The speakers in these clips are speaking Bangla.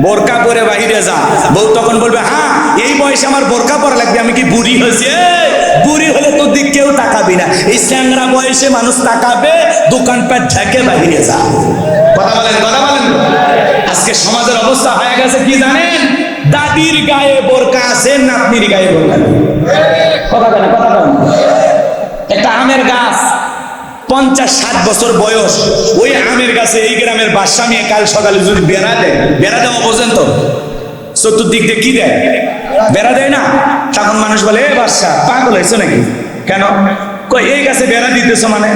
বোরকা পরে বাহিরে যা, বউ তখন বলবে হ্যাঁ এই বয়সে আমার বোরকা পরা লাগবে, আমি কি বুড়ি হয়েছি? বুড়ি হলে তোর দিক কেউ তাকাবি না, এই চ্যাংরা বয়সে মানুষ তাকাবে, দোকানপাট ঢেকে বাহিরে যা। কথা বলেন, কথা বলেন। আজকে সমাজের অবস্থা হয়ে গেছে কি জানেন? দাদির গায়ে বোরকা আছে, নাতনির গায়ে বোরকা নেই। কথা বলেন, কথা বলেন। একটা আমের গাছ 50-60 বছর বয়স, ওই আমের গাছে এই গ্রামের বাদশা মেয়ে কাল সকালে যদি বেড়া দেয়, বেড়া দেওয়া পর্যন্ত চতুর্দিক দিয়ে কি দেয়? বেড়া দেয় না? তখন মানুষ বলে এ বাদশা পাগল হয়েছে নাকি? কেন? কই এই গাছে বেড়া দিতেছ মানে?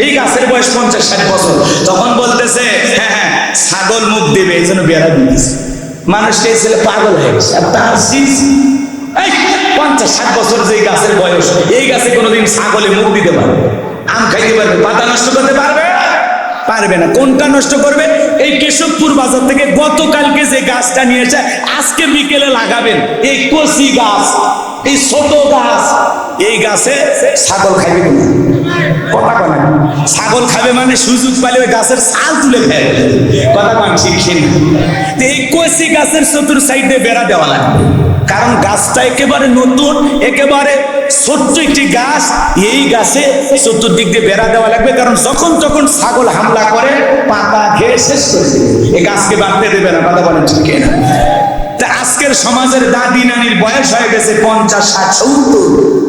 এই গাছের বয়স 50-60 বছর। তখন বলতেছে হ্যাঁ হ্যাঁ ছাগল মুখ দেবে এই জন্য বেড়া দিতেছে। মানুষটা এই ছেলে পাগল হয়ে গেছে। আর তার 50-60 বছর যে গাছের বয়স, এই গাছে কোনোদিন ছাগলে মুখ দিতে পারবে? আম খাইতে পারবে? পাতা নষ্ট করতে পারবে? পারবে না। কোনটা নষ্ট করবে? এই কেশবপুর বাজার থেকে গতকালকে যে গাছটা নিয়েছে আজকে বিকেলে লাগাবেন, এই কচি গাছ, এই ছোট গাছ, এই গাছে ছাগল খাইবে কিনা? কথা কয় না। ছাগল খাবে মানে সুযোগ পাইলে ওই গাছের ছাল তুলে খায়। কথা কন ঠিক কিনা? এই কচি গাছের চতুর সাইডে বেড়া দেওয়া লাগবে, কারণ গাছটা একেবারে নতুন, একেবারে ছোট্ট একটি গাছ, এই গাছে চতুর্দিক দিয়ে বেড়া দেওয়া লাগবে, কারণ যখন তখন ছাগল হামলা করে পাতা খেয়ে শেষ করে দেবে, এই গাছকে বাড়তে দেবে না। কথা বলেন ঠিক কিনা? তা আজকের সমাজের দাদি নানির বয়স হয়ে গেছে 50-60-70,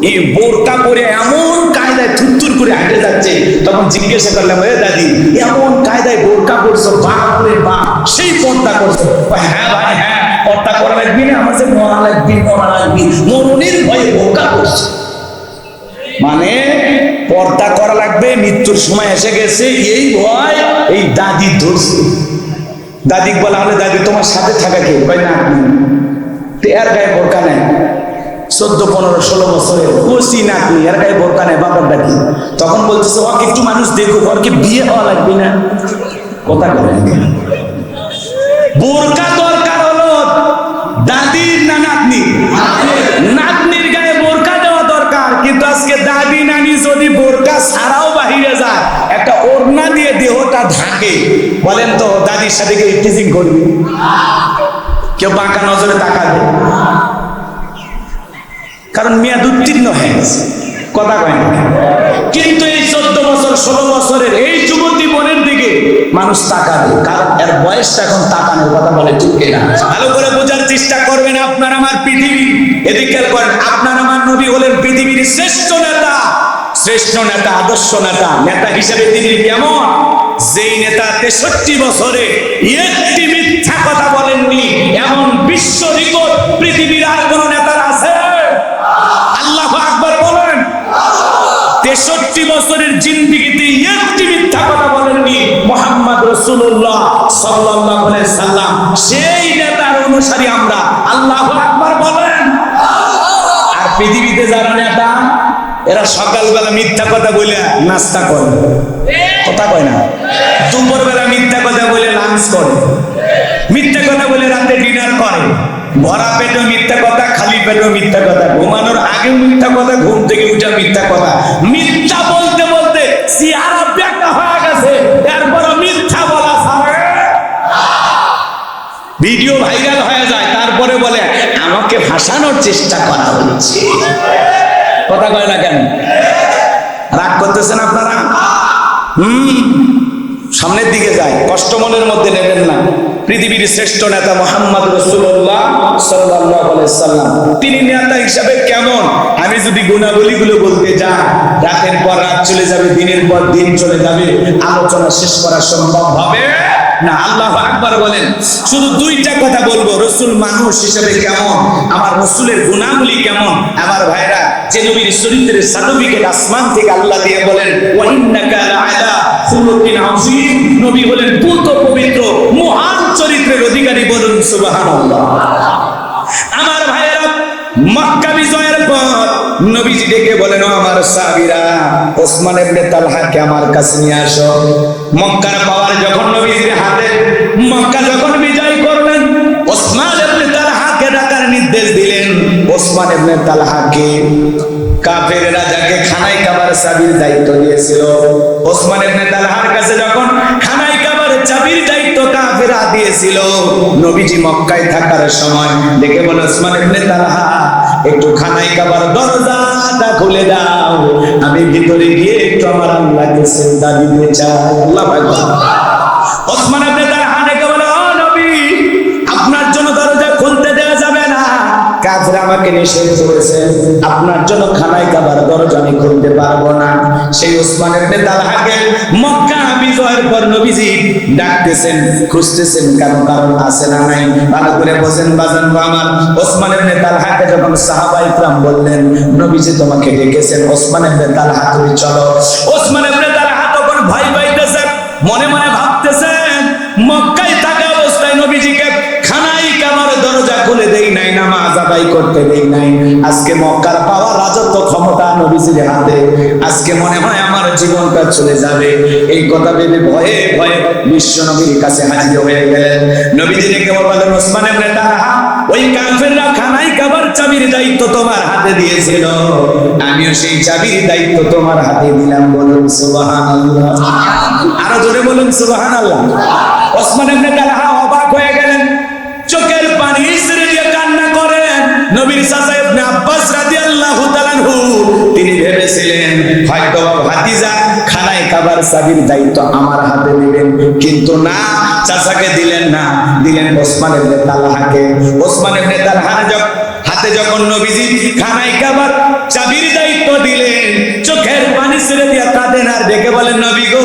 এই বোরকা পরে এমন কায়দায় থুরথুর করে হাঁটে যাচ্ছে। তখন জিজ্ঞাসা করলাম এ দাদি এমন কায়দায় বোরকা পরছো? বাপ রে বাপ, সেই পর্দা করছো? হ্যাঁ ভাই হ্যাঁ, পর্দা করা লাগবে না, আমার যে মরা লাগবে, মরা লাগবে, মরণের ভয়ে বোরকা করছে। মানে পর্দা করা লাগবে, মৃত্যুর সময় এসে গেছে এই ভয় এই দাদি ধরছে। দাদি বলা হলে দাদি তোমার সাথে থাকা কে? ভাই না আপনি। এর গায়ে বোরকা নেই, 14-15-16 বছরের কচি নাতনি, এর গায়ে বোরকা নেই, বাবার ডাকি। তখন বলতেছে ওকে একটু মানুষ দেখুক, ওর কি বিয়ে হওয়া লাগবে না? কথা বলেন। বোরকা দরকার হলো দাদির না নাতনি? নাতনির গায়ে বোরকা দেওয়া দরকার, কিন্তু আজকে দাদি নানি যদি বোরকা ছাড়াও বাহিরে যায়, একটা ওড়না দিয়ে দেহটা ঢাকে, বলেন তো দাদির সাথে কেউ টিচিং করবে? কেউ বাঁকা নজরে তাকাবে? কারণ মেয়াদ উত্তীর্ণ হয়ে গেছে। কথা কয় না। কিন্তু এই 14 বছর 16 বছরের এই যুবতী বোনের দিকে মানুষ তাকাবে, কারণ এর বয়সটা এখন তাকানোর। কথা বলে ঠিক কিনা? ভালো করে বোঝার চেষ্টা করবেন। আপনার আমার পৃথিবী, এদিকে করেন, আপনার আমার নবী হলেন পৃথিবীর শ্রেষ্ঠ নেতা, শ্রেষ্ঠ নেতা, আদর্শ নেতা। নেতা হিসেবে তিনি কেমন? যেই নেতা 63 বছরে একটি মিথ্যা কথা বলেননি, এমন বিশ্ব রেকর্ড পৃথিবীর আর কোন নেতার আছে? আল্লাহু আকবার বলেন। 63 বছরের জিন্দেগিতে একটি মিথ্যা কথা বলেননি মুহাম্মদ রাসূলুল্লাহ সাল্লাল্লাহু আলাইহি সাল্লাম। সেই নেতার অনুসারী আমরা। আল্লাহু আকবার বলেন। আর পৃথিবীতে যারা নেতা, এরা সকালবেলা মিথ্যা কথা বলে নাস্তা করে, কথা কয় না? দুপুরবেলা মিথ্যা কথা বলে লাঞ্চ করে, মিথ্যা কথা বলে রাতে ডিনার করে, ভরা পেটে মিথ্যা কথা, খালি পেটে মিথ্যা কথা, ঘুমানোর আগেও মিথ্যা কথা, ঘুম থেকে উঠে মিথ্যা কথা। মিথ্যা বলতে বলতে চেহারা ব্যাখ্যা হয়ে গেছে, এরপর মিথ্যা বলা ছাড়ে। ভিডিও ভাইরাল হয়ে যায়, তারপরে বলে আমাকে ভাসানোর চেষ্টা করা হচ্ছে। কথা কয় না কেন? রাগ করতেছেন আপনারা? সামনের দিকে যায়, কষ্ট মনের মধ্যে নেবেন না। পৃথিবীর শ্রেষ্ঠ নেতা মুহাম্মদ রাসূলুল্লাহ সাল্লাল্লাহু আলাইহি সাল্লাম, তিনি নেতা হিসেবে কেমন? আমি যদি গুণাবলীগুলো বলতে যাই, রাতের পর রাত চলে যাবে, দিনের পর দিন চলে যাবে, আলোচনা শেষ করা সম্ভব হবে না। আল্লাহু আকবার বলেন। শুধু দুইটা কথা বলবো, রাসূল মানুষ হিসেবে কেমন, আমার রাসূলের গুণাবলী কেমন। আমার ভাইরা, যে নবীর চরিত্রের সার্টিফিকেট আসমান থেকে আল্লাহ দিয়ে বলেন ওয়া ইন্নাকা লাআলা খুলুকিন আযীম, নবী হলেন পূত পবিত্র মহান চরিত্রের অধিকারী। বলুন সুবহানাল্লাহ। আমার ভাইরা, মক্কা বিজয়ের পর নবীজি ডেকে বলেন ও আমার সাহাবীরা, ওসমান ইবনে তালহাকে আমার কাছে নিয়ে আসো। মক্কার পাওয়ার যখন নবীজির হাতে, মক্কা যখন বিজয় করলেন, ওসমান ইবনে তালহাকে ডাকার নির্দেশ দিলেন। ওসমান ইবনে তালহাকে কাফের রাজাকে খানায় কাবার চাবির দায়িত্ব দিয়েছিল। ওসমান ইবনে তালহার কাছে যখন খানায় কাবার চাবির দায়িত্ব কাফেররা দিয়েছিল নবীজি মক্কায় থাকার সময়। দেখে বলে ওসমান ইবনে তালহা একটু খানায় কাবার দরজাটা খুলে দাও, আমি ভিতরে গিয়ে একটু আমার আল্লাহকে সিজদা দিতে চাই। আল্লাহু আকবার। ওসমান ইবনে তালহা ডেকে বলে, ও নবী, আপনার জন্য দরজা খুলতে দেওয়া যাবে না, কাফের আমাকে নিষেধ করেছে, আপনার জন্য খানায় কাবার দরজা আমি খুলতে পারবো না। সেই ওসমান ইবনে তালহাকে মক্কা বিজয়ের পর নবীজি ডাকতেছেন, খুঁজতেছেন, কেন কারণ আছে না নাই ভালো করে বোঝেন বাজান আমার। ওসমান ইবনে তালহাকে যখন সাহাবায়ে کرام বললেন নবীজি তোমাকে ডেকেছেন, ওসমান ইবনে তালহা তুমি চলো। ওসমান ইবনে তালহা তখন ভয় পাইতেছেন, মনে মনে ভাবতেছেন মক্কায় থাকা অবস্থায় নবীজিকে খানায় কাবার দরজা খুলে দেই নাই, নামাজ আদায় করতে দেই নাই, আজকে মক্কার পাওয়া রাজত্ব ক্ষমতা নবীজির হাতে, আজকে মনে হয় আমার জীবনটা চলে যাবে। এই কথা ভেবে ভয়ে ভয়ে বিশ্ব নবীর কাছে হাজির হয়ে গেলেন। নবীজি ডেকে বললেন, ওসমান ইবনে তালহা, ওই কাফেররা খানায় কাবার চাবির দায়িত্ব তোমার হাতে দিয়েছিল, আমিও সেই চাবির দায়িত্ব তোমার হাতে দিলাম। বলুন সুবহানাল্লাহ। আরো জোরে বলুন সুবহানাল্লাহ। ওসমান ইবনে তালহা অবাক হয়ে গেলেন, চোখের পানি ছেড়ে দিয়ে কান্না করেন। নবীর চাচা ইবনে আব্বাস রাদিয়াল্লাহু তাআলা আনহু তিনি ভেবেছিলেন হয়তো ভাতিজা খানায় কাবার চাবির দায়িত্ব আমার হাতে দিবেন, কিন্তু না, চাচাকে দিলেন না, দিলেন ওসমান ইবনে তালহাকে। ওসমান ইবনে তালহার হাতে যখন নবীজি খানায় কাবার চাবির দায়িত্ব দিলেন, চোখের পানি ছেড়ে দিয়ে কাঁদেন আর ডেকে বলেন, নবী গো,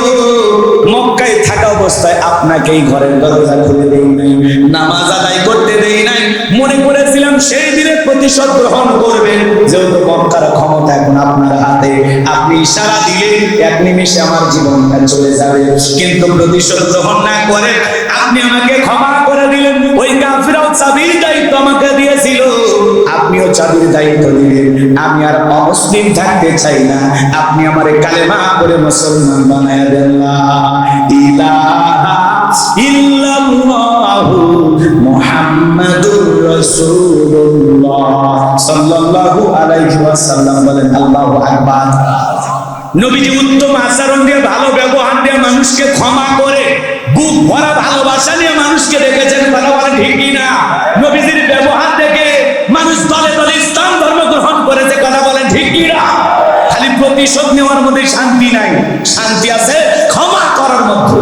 মক্কায় থাকা অবস্থায় আপনাকে এই ঘরের দরজা খুলে দেই নাই, নামাজ আদায় করতে দেই নাই, মনে করেছিলাম সেই দিনে প্রতিশোধ গ্রহণ করবেন, যেহেতু মক্কার ক্ষমতা এখন আপনার হাতে, আপনি ইশারা দিলে এক নিমেষে আমার জীবনটা চলে যাবে, কিন্তু প্রতিশোধ গ্রহণ না করে আপনি আমাকে ক্ষমা করে দিলেন। ওই কাফিররাও চাবির দায়িত্ব আমাকে দিয়েছিল, আপনিও চাবির দায়িত্ব দিলেন, আমি আর অমুসলিম থাকতে চাই না, আপনি আমারে কালেমা করে মুসলমান বানায় দেন। লা ইলাহা ইল্লাল্লাহু মুহাম্মাদুর রাসূলুল্লাহ সাল্লাল্লাহু আলাইহি ওয়াসাল্লাম বলেন আল্লাহু আকবার। নবীজি উত্তম আচরণ দিয়ে, ভালো ব্যবহার দিয়ে মানুষকে ক্ষমা করে, বুক ভরা ভালোবাসা নিয়ে মানুষকে দেখেছেন, কথা বলেন ঠিক কি না? নবীজির ব্যবহার দেখে মানুষ দলে দলে ইসলাম ধর্ম গ্রহণ করেছে, কথা বলেন ঠিক কি না? খালি প্রতিশোধ নেওয়ার মধ্যে শান্তি নাই, শান্তি আছে ক্ষমা করার মধ্যে।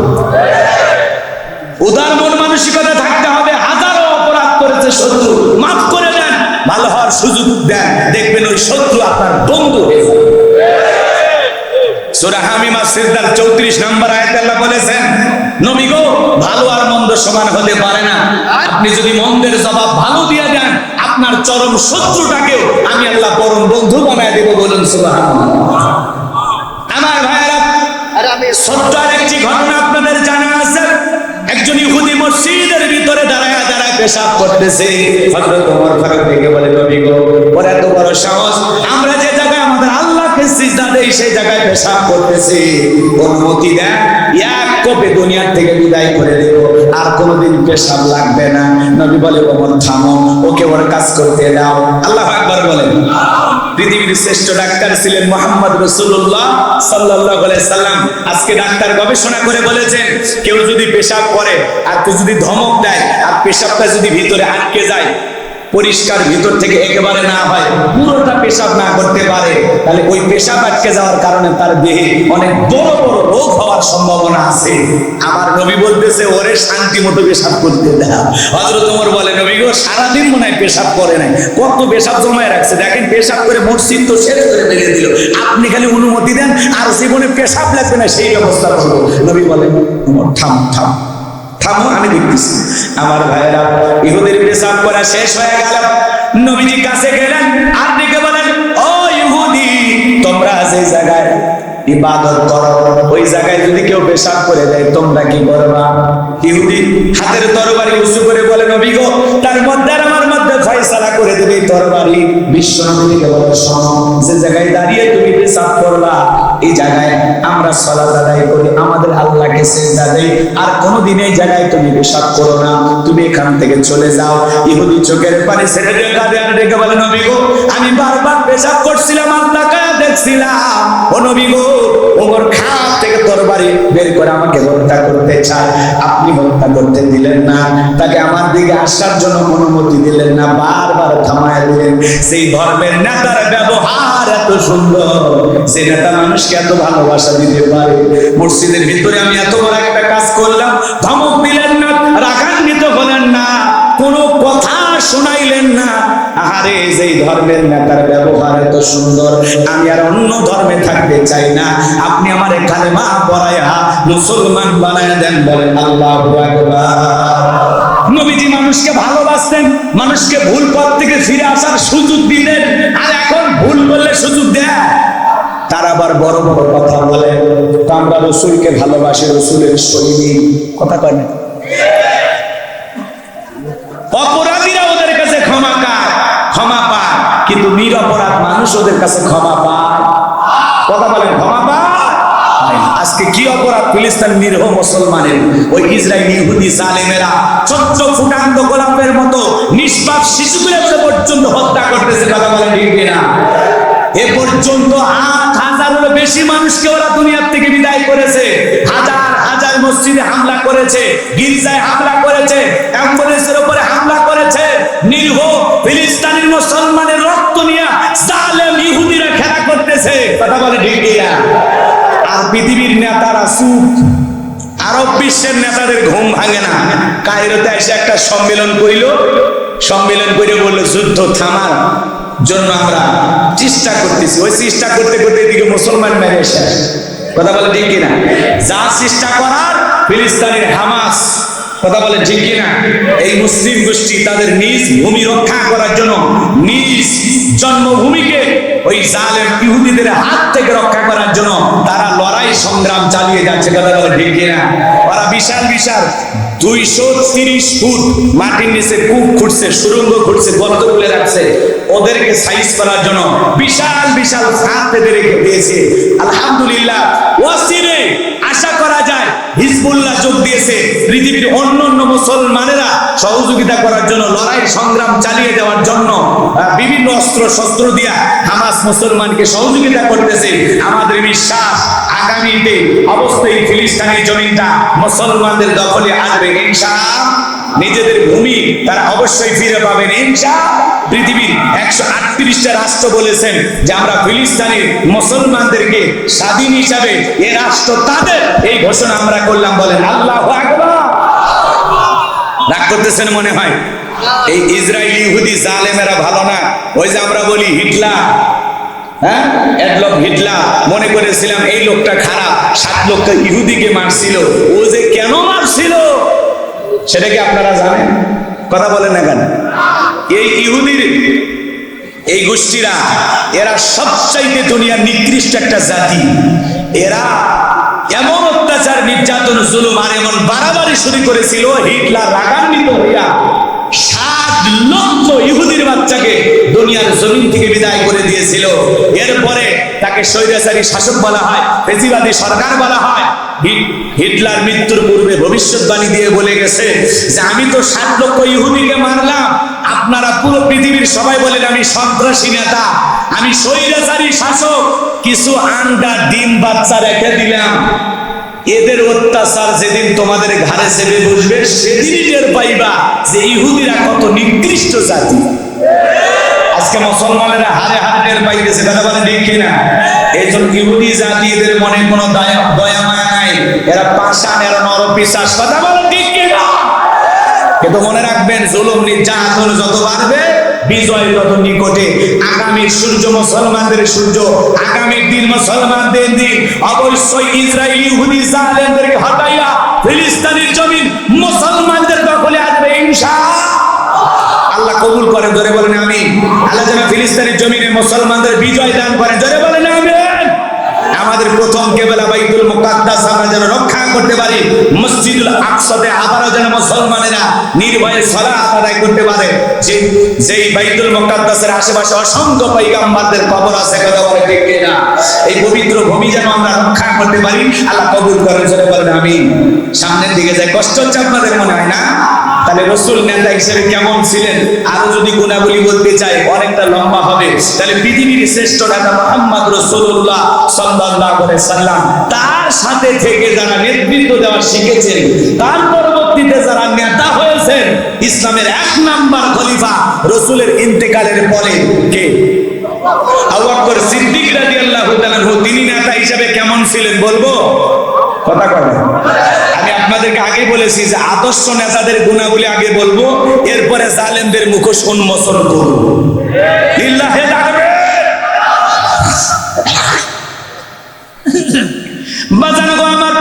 উদার মন মানসিকতা থাকতে হবে। হাজারো অপরাধ করেছে শত্রু, মাফ করে দেন, ভালো হওয়ার সুযোগ দেন, দেখবেন ওই শত্রু আপনার বন্ধু হয়ে যাবে। সূরা হামিমা সিজদার 34 নম্বর আয়াতে আল্লাহ বলেছেন, নবী গো, ভালো আর মন্দ সমান হতে পারে না, আপনি যদি মন্দের জবাব ভালো দিয়ে দেন, আপনার চরম শত্রুটাকেও আমি আল্লাহ পরম বন্ধু বানায় দেব। বলুন সুবহানাল্লাহ। আমার ভাইরা, আমি ছোট্ট আরেকটি ঘটনা আপনাদের জানা আছে। একজন ইহুদি মসজিদের ভিতরে দাঁড়ায় পেশাব করতেছে। হযরত ওমর ফারুক দেখে বলে, নবী গো, ওর এত বড় সাহস, আমরা যে জায়গায় আমাদের আল্লাহকে সিজদা দেই সেই জায়গায় পেশাব করতেছে, অনুমতি দেন, এক কোপে দুনিয়ার থেকে বিদায় করে দেব, আর কোনোদিন পেশাব লাগবে না। নবী বলে, ওমর থামো, ওকে ওর কাজ করতে দাও। আল্লাহু আকবার বলেন। পৃথিবীর শ্রেষ্ঠ ডাক্তার ছিলেন মুহাম্মদ রাসূলুল্লাহ সাল্লাল্লাহু আলাইহি সাল্লাম। আজকে ডাক্তার গবেষণা করে বলেছেন, কেউ যদি পেশাব করে আর কেউ যদি ধমক দেয় আর পেশাবটা যদি ভিতরে আটকে যায়, পরিষ্কার ভিতর থেকে একেবারে না হয়, পুরোটা পেশাব না করতে পারে, তাহলে ওই পেশাব আটকে যাওয়ার কারণে তার দেহে অনেক বড় বড় রোগ হওয়ার সম্ভাবনা আছে। আমার নবী বলতেছে, ওরে শান্তি মতো পেশাব করতে দাও। হযরত ওমর বলে, নবী গো, সারাদিন মনে হয় পেশাব করে নাই, কত পেশাব জমায় রাখছে, দেখেন পেশাব করে মসজিদ তো শেষ করে মেরে দিল, আপনি খালি অনুমতি দেন, আর জীবনে পেশাব লাগবে না সেই ব্যবস্থা করবো। নবী বলেন, ওমর থাম থাম থামো, আমি দেখতেছি। আমার ভাইয়েরা, ইহুদির পেশাব করা শেষ হয়ে গেল, নবীজি কাছে গেলেন আর ডেকে বলেন, ও ইহুদি, তোমরা যে জায়গায় ইবাদত করো ওই জায়গায় যদি কেউ পেশাব করে দেয় তোমরা কি করবা? ইহুদি হাতের তরবারি উঁচু করে বলে, নবী গো, তার মধ্যে আর আমার মধ্যে ফয়সালা করে দেবে তরবারি। বিশ্ব নবীকে বলে, শোনো, যে জায়গায় দাঁড়িয়ে তুমি পেশাব করবা এই জায়গায় আমরা সালাত আদায় করি, আমাদের আল্লাহকে সিজদা দেই, আর কোনোদিন এই জায়গায় তুমি পেশাব করো না, তুমি এখান থেকে চলে যাও। ইহুদি চোখের পানি ছেড়ে দিয়ে কাঁদে আর ডেকে বলে, নবী গো, আমি বারবার পেশাব করছিলাম আর তাকায় বলছিলাম, ও নবী গো, ওর খাপ থেকে তরবারি বের করে আমাকে হত্যা করতে চায়, আপনি হত্যা করতে দিলেন না, তাকে আমার দিকে আসার জন্য অনুমতি দিলেন না, বারবার থামায় দিলেন। সেই ধর্মের নেতার ব্যবহার এত সুন্দর, যে নেতা মানুষকে এত ভালোবাসা দিতে পারে। মসজিদের ভিতরে আমি এত বড় একটা কাজ করলাম, ধমক দিলেন না, রাগান্বিত হলেন না, কোনো কথা শোনাইলেন না। আরে যেই ধর্মের নেতার ব্যবহার এত সুন্দর, আমি আর অন্য ধর্মে থাকতে চাই না, আপনি আমার কালেমা পড়ায়া মুসলমান বানায় দেন, বলেন আল্লাহু আকবার। নবীজি মানুষকে ভালোবাসতেন, মানুষকে ভুল পথ থেকে ফিরে আসার সুযোগ দিলেন, আর এখন ভুল করলে সুযোগ দেয়। তারা আবার বড় বড় কথা বলে, আমরা রসুলকে ভালোবাসি, রসুলের সৈনিক, কথা কয় না। অপরাধীরা ওদের কাছে ক্ষমা পায়, কিন্তু নিরপরাধ মানুষ ওদের কাছে ক্ষমা পায়, কথা বলেন, ক্ষমা পায়। আজকে কি অপরাধ ফিলিস্তিন নিরীহ মুসলমানের, ওই ইসরায়েলি ইহুদি জালেমেরা ছোট্ট ফুটান্ত গোলাপের মতো নিষ্পাপ শিশুগুলোকে পর্যন্ত হত্যা করতেছে, কথা বলেন ঠিক কিনা? এ পর্যন্ত 8,000-এরও বেশি মানুষকে ওরা দুনিয়ার থেকে বিদায় করেছে, হাজার হাজার মসজিদে হামলা করেছে, গির্জায় হামলা করেছে, অ্যাম্বুলেন্সের উপরে হামলা করেছে। নিরীহ ফিলিস্তিনি মুসলমানের রক্ত নিয়ে জালেম ইহুদিরা খেলা করতেছে, কথা বলে ঠিক কিনা? আর পৃথিবীর নেতারা চুপ, আরব বিশ্বের নেতাদের ঘুম ভাঙে না। কায়রোতে এসে একটা সম্মেলন করে বললো যুদ্ধ থামার জন্য আমরা চেষ্টা করতেছি, ওই চেষ্টা করতে করতে এদিকে মুসলমান মেরে শেষ, কথা বলে ঠিক কিনা? যা চেষ্টা করার ফিলিস্তিনের হামাস, কথা বলে ঠিক কিনা? এই মুসলিম গোষ্ঠী তাদের নিজ ভূমি রক্ষা করার জন্য, নিজ জন্মভূমিকে ওই জালেম ইহুদিদের হাত থেকে রক্ষা করার জন্য তারা লড়াই সংগ্রাম চালিয়ে যাচ্ছে, কথা বলে ঠিক কিনা? ওরা বিশাল বিশাল 230 ফুট মাটির নিচে কূপ খুঁড়ছে, সুড়ঙ্গ খুঁড়ছে, গর্ত খুলে রাখছে, ওদেরকে সাইজ করার জন্য বিশাল বিশাল ফাঁদ পেতে রেখে দিয়েছে। আলহামদুলিল্লাহ, ওয়াসিরে আশা করা যায় হিজবুল্লাহ যোগ দিয়েছে, পৃথিবীর অন্যান্য মুসলমানেরা সহযোগিতা করার জন্য, লড়াই সংগ্রাম চালিয়ে যাওয়ার জন্য বিভিন্ন অস্ত্র শস্ত্র দিয়া হামাস মুসলমানকে সহযোগিতা করতেছে। আমাদের বিশ্বাস আগামীতে অবশ্যই ফিলিস্তিনের জমিনটা মুসলমানদের দখলে আসবে ইনশাআল্লাহ, নিজেদের ভূমি তারা অবশ্যই ফিরে পাবেন ইনশাআল্লাহ। পৃথিবীর 138টা রাষ্ট্র বলেছেন যে আমরা ফিলিস্তিনি মুসলমানদেরকে স্বাধীন হিসাবে এই রাষ্ট্র তাদের, এই ঘোষণা আমরা করলাম, বলেন আল্লাহু আকবার। রাগ করতেছেন মনে হয়? এই ইসরায়েলি ইহুদি জালেমেরা ভালো না, ওই যে আমরা বলি হিটলার, হ্যাঁ, অ্যাডলফ হিটলার, মনে করেছিলাম এই লোকটা খারাপ, 7 লক্ষ ইহুদিকে মারছিল, ও যে কেন মারছিল সেটা কি আপনারা জানেন? কথা বলেন না কেন? এই ইহুদির এই গোষ্ঠীরা, এরা সবচাইতে দুনিয়ার নিকৃষ্ট একটা জাতি। এরা এমন অত্যাচার, নির্যাতন, জুলুম আর এমন বাড়াবাড়ি শুরু করেছিল, হিটলার রাগান্বিত হইয়া 7 লক্ষ ইহুদির বাচ্চাকে দুনিয়ার জমিন থেকে বিদায় করে দিয়েছিল। এরপরে তাকে স্বৈরাচারী শাসক বলা হয়, ফেসিবাদী সরকার বলা হয়। হিটলার মৃত্যুর পূর্বে ভবিষ্যৎবাণী দিয়ে বলে গেছে যে আমি তো 7 লক্ষ ইহুদিকে মারলাম, আপনারা পুরো পৃথিবীর সবাই বলেন আমি সন্ত্রাসী নেতা, আমি স্বৈরাচারী শাসক, কিছু আন্ডা ডিম বাচ্চা রেখে দিলাম, এদের অত্যাচার যেদিন তোমাদের ঘাড়ে চেপে বসবে সেদিনই টের পাইবা যে ইহুদিরা কত নিকৃষ্ট জাতি। আজকে মুসলমানেরা হারে হারে টের পাই গেছে, কথা বলে ঠিক কিনা? এই জন্য ইহুদি জাতি, এদের মনে কোনো দয়া মায়া নাই, এরা পাষাণ, এরা নরপিশাচ, কথা বলে ঠিক কিনা? কিন্তু মনে রাখবেন, জুলুম নির্যাতন যত বাড়বে বিজয় তত নিকটে। আগামীর সূর্য মুসলমানদের সূর্য, আগামীর দিন মুসলমানদের দিন। অবশ্যই ইসরায়েলি ইহুদি জালেমদেরকে হটাইয়া ফিলিস্তিনের জমিন মুসলমানদের দখলে আসবে ইনশাআল্লাহ। আল্লাহ কবুল করেন, জোরে বলেন আমিন। আল্লাহ যেন ফিলিস্তিনের জমিনে মুসলমানদের বিজয় দান করেন, জোরে বলেন আমিন। আমাদের প্রথম কেবলা বাইতুল মুকাদ্দাস আমরা যেন রক্ষা করতে পারি, মসজিদুল আকসাতে আবারও যেন মুসলমানেরা নির্ভয়ে সালাত আদায় করতে পারে। যেই বাইতুল মুকাদ্দাসের আশেপাশে অসংখ্য পয়গম্বরদের কবর আছে, কথা বলে ঠিক কিনা? এই পবিত্র ভূমি যেন আমরা রক্ষা করতে পারি, আল্লাহ কবুল করেন, জোরে বলেন আমিন। সামনের দিকে যায়, কষ্ট হচ্ছে আপনাদের মনে হয় না? তাহলে তাহলে রাসূল নেতা হিসেবে কেমন ছিলেন? আরো যদি গুণাবলী বলতে চাই অনেকটা লম্বা হবে। তাহলে পৃথিবীর শ্রেষ্ঠ নেতা মুহাম্মদ রাসূলুল্লাহ সাল্লাল্লাহু আলাইহি সাল্লাম, তার সাথে থেকে যারা নেতৃত্ব দেওয়া শিখেছেন, তার পরবর্তীতে যারা নেতা হয়েছেন, ইসলামের 1 নাম্বার খলিফা রাসূলের ইন্তেকালের পরে কে? আবু বকর সিদ্দিক রাদিয়াল্লাহু তাআলা, তিনি নেতা হিসেবে কেমন ছিলেন বলবো? কথা কয় না। আমি আপনাদেরকে আগে বলেছি যে আদর্শ নেতাদের গুণাবলী আগে বলবো, এরপরে জালেমদের মুখোশ উন্মোচন করব। লিল্লাহি তাকবীর। বাজানো গো আমার,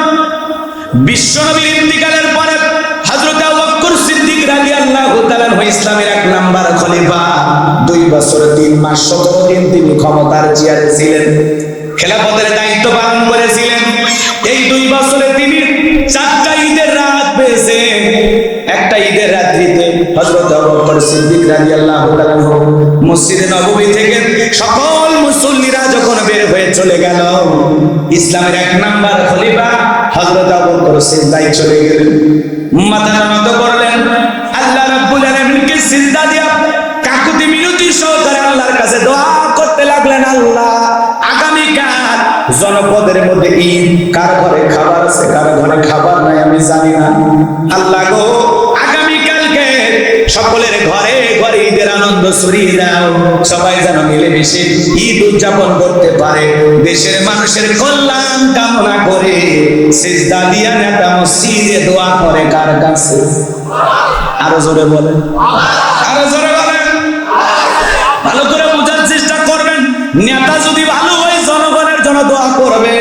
বিশ্বনবীর ইন্তিকালের পরে হযরত আবু বকর সিদ্দিক রাদিয়াল্লাহু তাআলা ইসলামের 1 নাম্বার খলিফা। 2 বছর 3 মাস 17 দিন তিনি ক্ষমতার চেয়ারে ছিলেন, খেলাফতের দায়িত্ব পালন করেছিলেন। এই 2 বছরে তিনি 4টা ঈদের রাত পেয়েছেন। একটা ঈদের রাত্রিতে হযরত আবু বকর সিদ্দিক রাদিয়াল্লাহু তাআলা মসজিদে নববী থেকে সকল মুসল্লিরা যখন বের হয়ে চলে গেল, ইসলামের 1 নাম্বার খলিফা হযরত আবু বকর সিদ্দিক চলে গেলেন, মাথা নত করলেন, আল্লাহ রাব্বুল আলামিনকে সিজদা দিয়া কাকুতি মিনতি সহকারে আল্লাহর কাছে দোয়া করতে লাগলেন, আল্লাহ আগামীকাল জনপদের মধ্যে ঈদ, কার ঘরে খাবার আছে কার ঘরে খাবার নাই আমি জানি না, আল্লাহ গো আগামীকালকে সকলের ঘরে ঘরে ঈদের আনন্দ ছড়িয়ে দাও, সবাই যেন মিলেমিশে ঈদ উদযাপন করতে পারে। দেশের মানুষের কল্যাণ কামনা করে সিজদা দিয়া নেতা মসজিদে দোয়া করে কার কাছে? আরো জোরে বলেন, আরো জোরে বলেন। ভালো করে বোঝার চেষ্টা করবেন, নেতা যদি ভালো হয় জনগণের জন্য দোয়া করবে,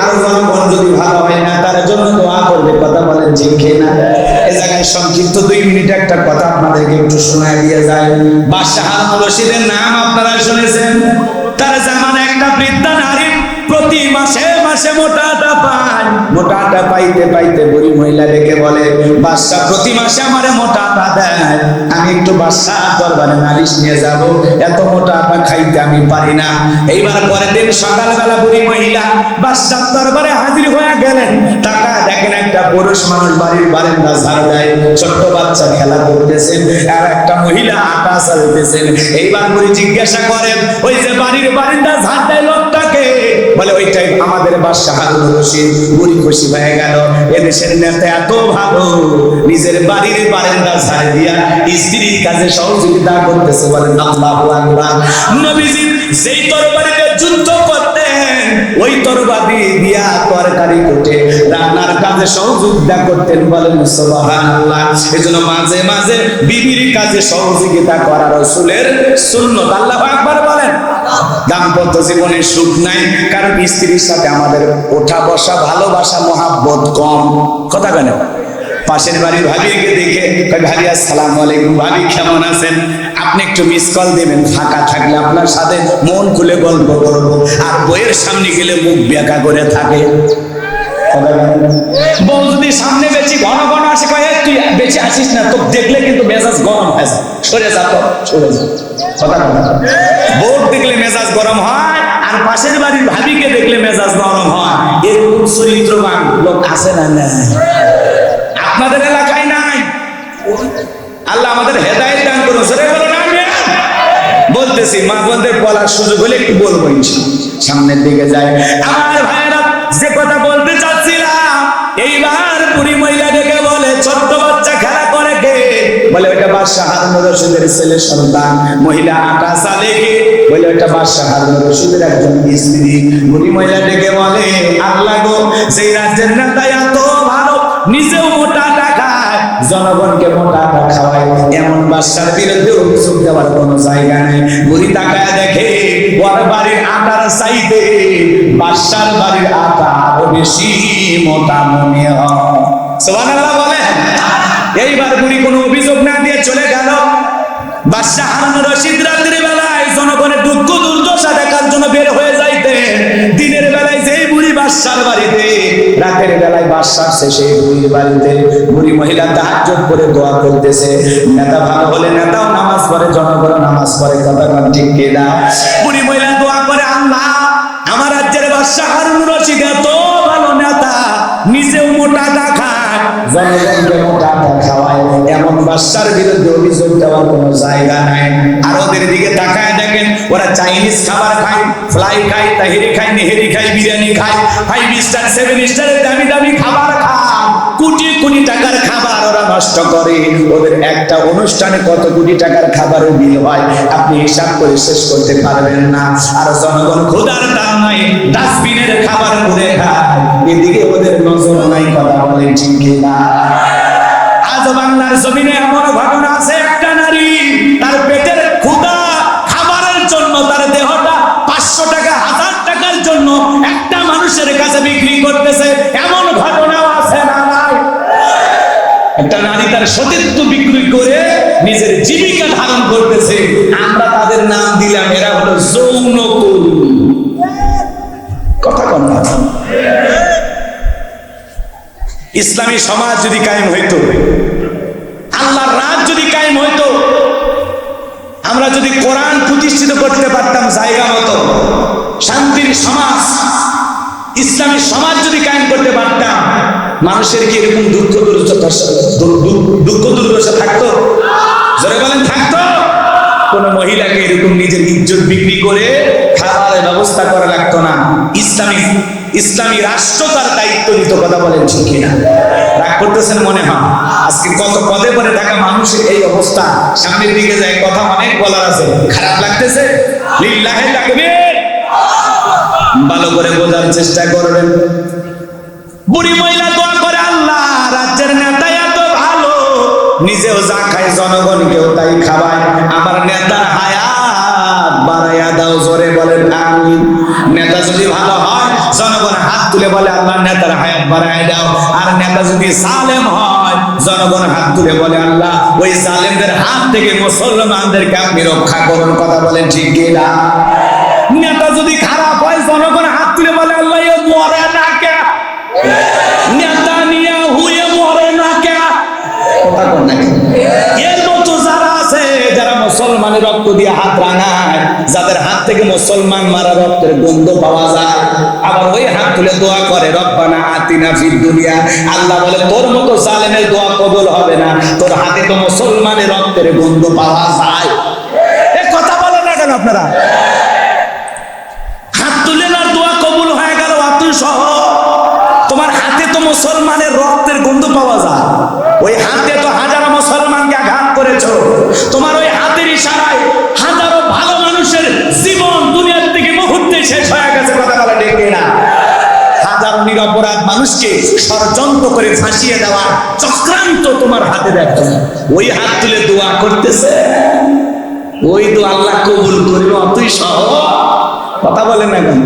আর জনগণ যদি ভালো হয় নেতার জন্য দোয়া করবে। কথা বলেন ঠিক কিনা? এই জায়গায় সংক্ষিপ্ত 2 মিনিট একটা কথা আপনাদেরকে একটু শোনায় দিয়ে যায়। বাদশাহ হারুন রশিদের নাম আপনারা শুনেছেন। তার জামানায় একটা বৃদ্ধা নারী প্রতি মাসে মাসে মোটা আটা পায়। মোটা আটা পাইতে পাইতে বুড়ি মহিলা ডেকে বলে, বাদশাহ প্রতি মাসে আমারে মোটা আটা দেয়, আমি একটু বাদশাহ দরবারে নালিশ নিয়ে যাব, এত মোটা আটা খাইতে আমি পারি না। এইবার পরের দিন সকালবেলা বুড়ি মহিলা বাদশাহ দরবারে হাজির হয়ে গেলেন। টাকা দেখেন একটা পুরুষ মানুষ বাড়ির বারান্দা ঝাড় দেয়, ছোট্ট বাচ্চা খেলা করতেছেন, আর একটা মহিলা আটা চালতেছেন। এইবার বুড়ি জিজ্ঞাসা করেন, ওই যে বাড়ির বারান্দা ঝাড় দেয় লোকটাকে? বলে ওইটাই আমাদের বাদশাহ হারুন রশিদ। বুড়ি খুশি হয়ে গেল, এদেশের নেতা এত ভালো, নিজের বাড়ির বারান্দা ঝাড় দিয়া স্ত্রীর কাছে সহযোগিতা করতেছে। বলেন আল্লাহু আকবার। নবীজি যেই তরবারিতে যুদ্ধ করতেন, ওই তরবারি দিয়া তরকারি কুটে রান্নার কাজে সহযোগিতা করতেন। বলেন সুবহানাল্লাহ। এজন্য মাঝে মাঝে বিবির কাজে সহযোগিতা করা রাসূলের সুন্নাত। আল্লাহু আকবার বলেন। দাম্পত্য জীবনে সুখ নাই, কারণ স্ত্রীর সাথে আমাদের ওঠা বসা ভালোবাসা মহাব্বত কম। কথা কেন? পাশের বাড়ির ভাবিকে দেখে ভাবি আসসালামু আলাইকুম, ভাবি কেমন আছেন? আপনি একটু মিস কল দিবেন, ফাঁকা থাকলে আপনার সাথে মন খুলে গল্প করবো। আর বইয়ের সামনে গেলে মুখ বেঁকা করে থাকে। বউ যদি সামনে বেশি ঘন ঘন আসে, কয় তুই বেঁচে আসিস না, তো দেখলে কিন্তু মেজাজ গরম হয়, সরে যা তো, সরে যা। কথা কথা বউ দেখলে মেজাজ গরম হয়, আর পাশের বাড়ির ভাবিকে দেখলে মেজাজ গরম হয়। এরকম চরিত্রবান লোক আছে না? না, আপনাদের এলাকায় নাই। আল্লাহ আমাদের হেদায়েত দান করুন। সরে বলো না, বলতেছি মা বোনদের বলার সুযোগ হলে একটু বলবো ইনশাআল্লাহ। সামনের দিকে যায় আমার ভাইরা, যে কথা বলতে চাচ্ছিলাম, এইবার বুড়ি মহিলা ডেকে বলে, ছোট্ট বাচ্চা খেলা করে কে? বলে ওইটা বাদশাহ হারুন রশিদের ছেলে সন্তান। মহিলা আটা চালে কে? বলে ওইটা বাদশাহ হারুন রশিদের একজন স্ত্রী। বুড়ি মহিলা ডেকে বলে, আল্লাহ গো, সেই রাজ্যের নেতা এত ভালো, নিজেও মোটা আটা খায়, জনগণকে মোটা আটা খাওয়ায়, এমন বাদশার বিরুদ্ধে অভিযোগ দেওয়ার কোনো জায়গা নেই। বুড়ি তাকায় দেখে ওর বাড়ির আটার চাইতে বাদশার বাড়ির আটা আরো বেশি মোটা মনে হয়। সুবহানাল্লাহ বলে। এইবার বুড়ি কোনো অভিযোগ না দিয়ে চলে গেল। বাদশাহ হারুন রশিদ রাতের বেলায় জনগণের দুঃখ দুর্দশা দেখার জন্য বের হয়ে যাইতেন। দিনের বেলায় যেই বুড়ি বাদশার বাড়িতে, রাতের বেলায় বাদশার সেই বুড়ির বাড়িতে। বুড়ি মহিলা তাহাজ্জুদ করে দোয়া করতেছে। নেতা ভালো হলে নেতাও নামাজ পড়ে, জনগণ নামাজ পড়ে। কথা ঠিক কিনা? বুড়ি মহিলা দোয়া করে, আল্লাহ আমার রাজ্যের বাদশাহ হারুন রশিদ এত ভালো নেতা, নিজেও মোটা আটা খায়, জনগণকে মোটা আটা খাওয়ায়, এমন বাদশার বিরুদ্ধে অভিযোগ দেওয়ার কোনো জায়গা নাই। আর ওদের দিকে তাকায় দেখেন, ওরা চাইনিজ খাবার খায়, ফ্লাই খায়, তাহিরি খায়, নেহেরি খায়, বিরিয়ানি খায়, 5 স্টার 7 স্টারের দামি দামি খাবার খায়, কোটি কোটি টাকার খাবার ওরা নষ্ট করে। ওদের একটা অনুষ্ঠানে কত কোটি টাকার খাবারের বিল হয় আপনি হিসাব করে শেষ করতে পারবেন না। আর জনগণ ক্ষুধার তাড়নায় ডাস্টবিনের খাবার ঘুরে খায়, এদিকে ওদের নজর নাই। কথা বলেন ঠিক কিনা? আজ বাংলার জমিনে এমন ঘটনা আছে, একটা নারী তার পেটের ক্ষুধা খাবারের জন্য তার দেহটা 500 টাকা 1000 টাকার জন্য একটা মানুষের কাছে বিক্রি করতেছে, এমন ঘটনাও আছে না? একটা নারী তার সতীত্ব বিক্রি করে নিজের জীবিকা ধারণ করতেছে। আমরা তাদের নাম দিলাম এরা হলো যৌনকর্মী। কথা কন না? ইসলামী সমাজ যদি কায়েম হইতো, আল্লাহর রাজ যদি কায়েম হইতো, আমরা যদি কোরআন প্রতিষ্ঠিত করতে পারতাম জায়গা মতো, শান্তির সমাজ, ইসলামী সমাজ যদি কায়েম করতে পারতাম, মানুষের কি এরকম দুঃখ দুর্দশা থাকতো? জোরে বলেন, থাকতো? কোন মহিলাকে এরকম নিজের ইজ্জত বিক্রি করে খাবারের ব্যবস্থা করা লাগতো না। ইসলামী রাষ্ট্র তার দায়িত্ব নিত। কথা বলেন ঠিক কিনা? রাগ করতেছেন মনে হয়? আজকে কত পদে পদে থাকা মানুষের এই অবস্থা। সামনের দিকে যায়, কথা অনেক বলার আছে, খারাপ লাগতেছে? লিল্লাহি তাকবীর। ভালো করে বোঝার চেষ্টা করবেন। বুড়ি মহিলা দোয়া করে, আল্লাহ রাজ্যের নেতা এত ভালো, নিজেও যা খায় জনগণকেও তাই খাওয়ায়, আমার নেতার হায়াত বাড়াইয়া দাও। জোরে বলেন আমিন। নেতা যদি ভালো হয়, জনগণ হাত তুলে বলে আল্লাহ নেতার হায়াত বাড়াইয়া দাও। আর নেতা যদি জালেম হয়, জনগণ হাত তুলে বলে আল্লাহ ওই জালেমদের হাত থেকে মুসলমানদেরকে আপনি রক্ষা করুন। কথা বলেন ঠিক কিনা? নেতা যদি খারাপ হয়, জনগণ হাত তুলে বলে আল্লাহ এ মরে না কে, নেতা নিয়ে হুয়ে মরে না কে। কথা বল না? এর মতো যারা আছে, যারা মুসলমানের রক্ত দিয়ে হাত রাঙায়, যাদের হাত থেকে মুসলমান মারা রক্তের গন্ধ পাওয়া যায়, আবার ওই হাত তুলে দোয়া করে রব্বানা আতিনা ফিদ দুনিয়া। আল্লাহ বলে তোর মতো জালেমের দোয়া কবুল হবে না, তোর হাতে তো মুসলমানের রক্তের গন্ধ পাওয়া যায়। এ কথা বলে না কেন আপনারা? হাত তুলে না দোয়া কবুল হয়ে গেল আপনি সহ, তোমার হাতে তো মুসলমানের রক্তের গন্ধ পাওয়া যায়। ওই হাতে তো হাজারো মুসলমানকে আঘাত করেছো, তোমার ওই হাতের ইশারায় হাজারো ভালো মানুষের জীবন দুনিয়ার থেকে মুহূর্তে শেষ হয়ে গেছে। কথা বলা ঠিক না? হাজারো নিরপরাধ মানুষকে ষড়যন্ত্র করে ফাঁসিয়ে দেওয়া চক্রান্ত তোমার হাতে দেখো। ওই হাত তুলে দোয়া করতেছে, ওই তো আল্লাহ কবুল করিল অতই সহ। কথা বলেন না কেন?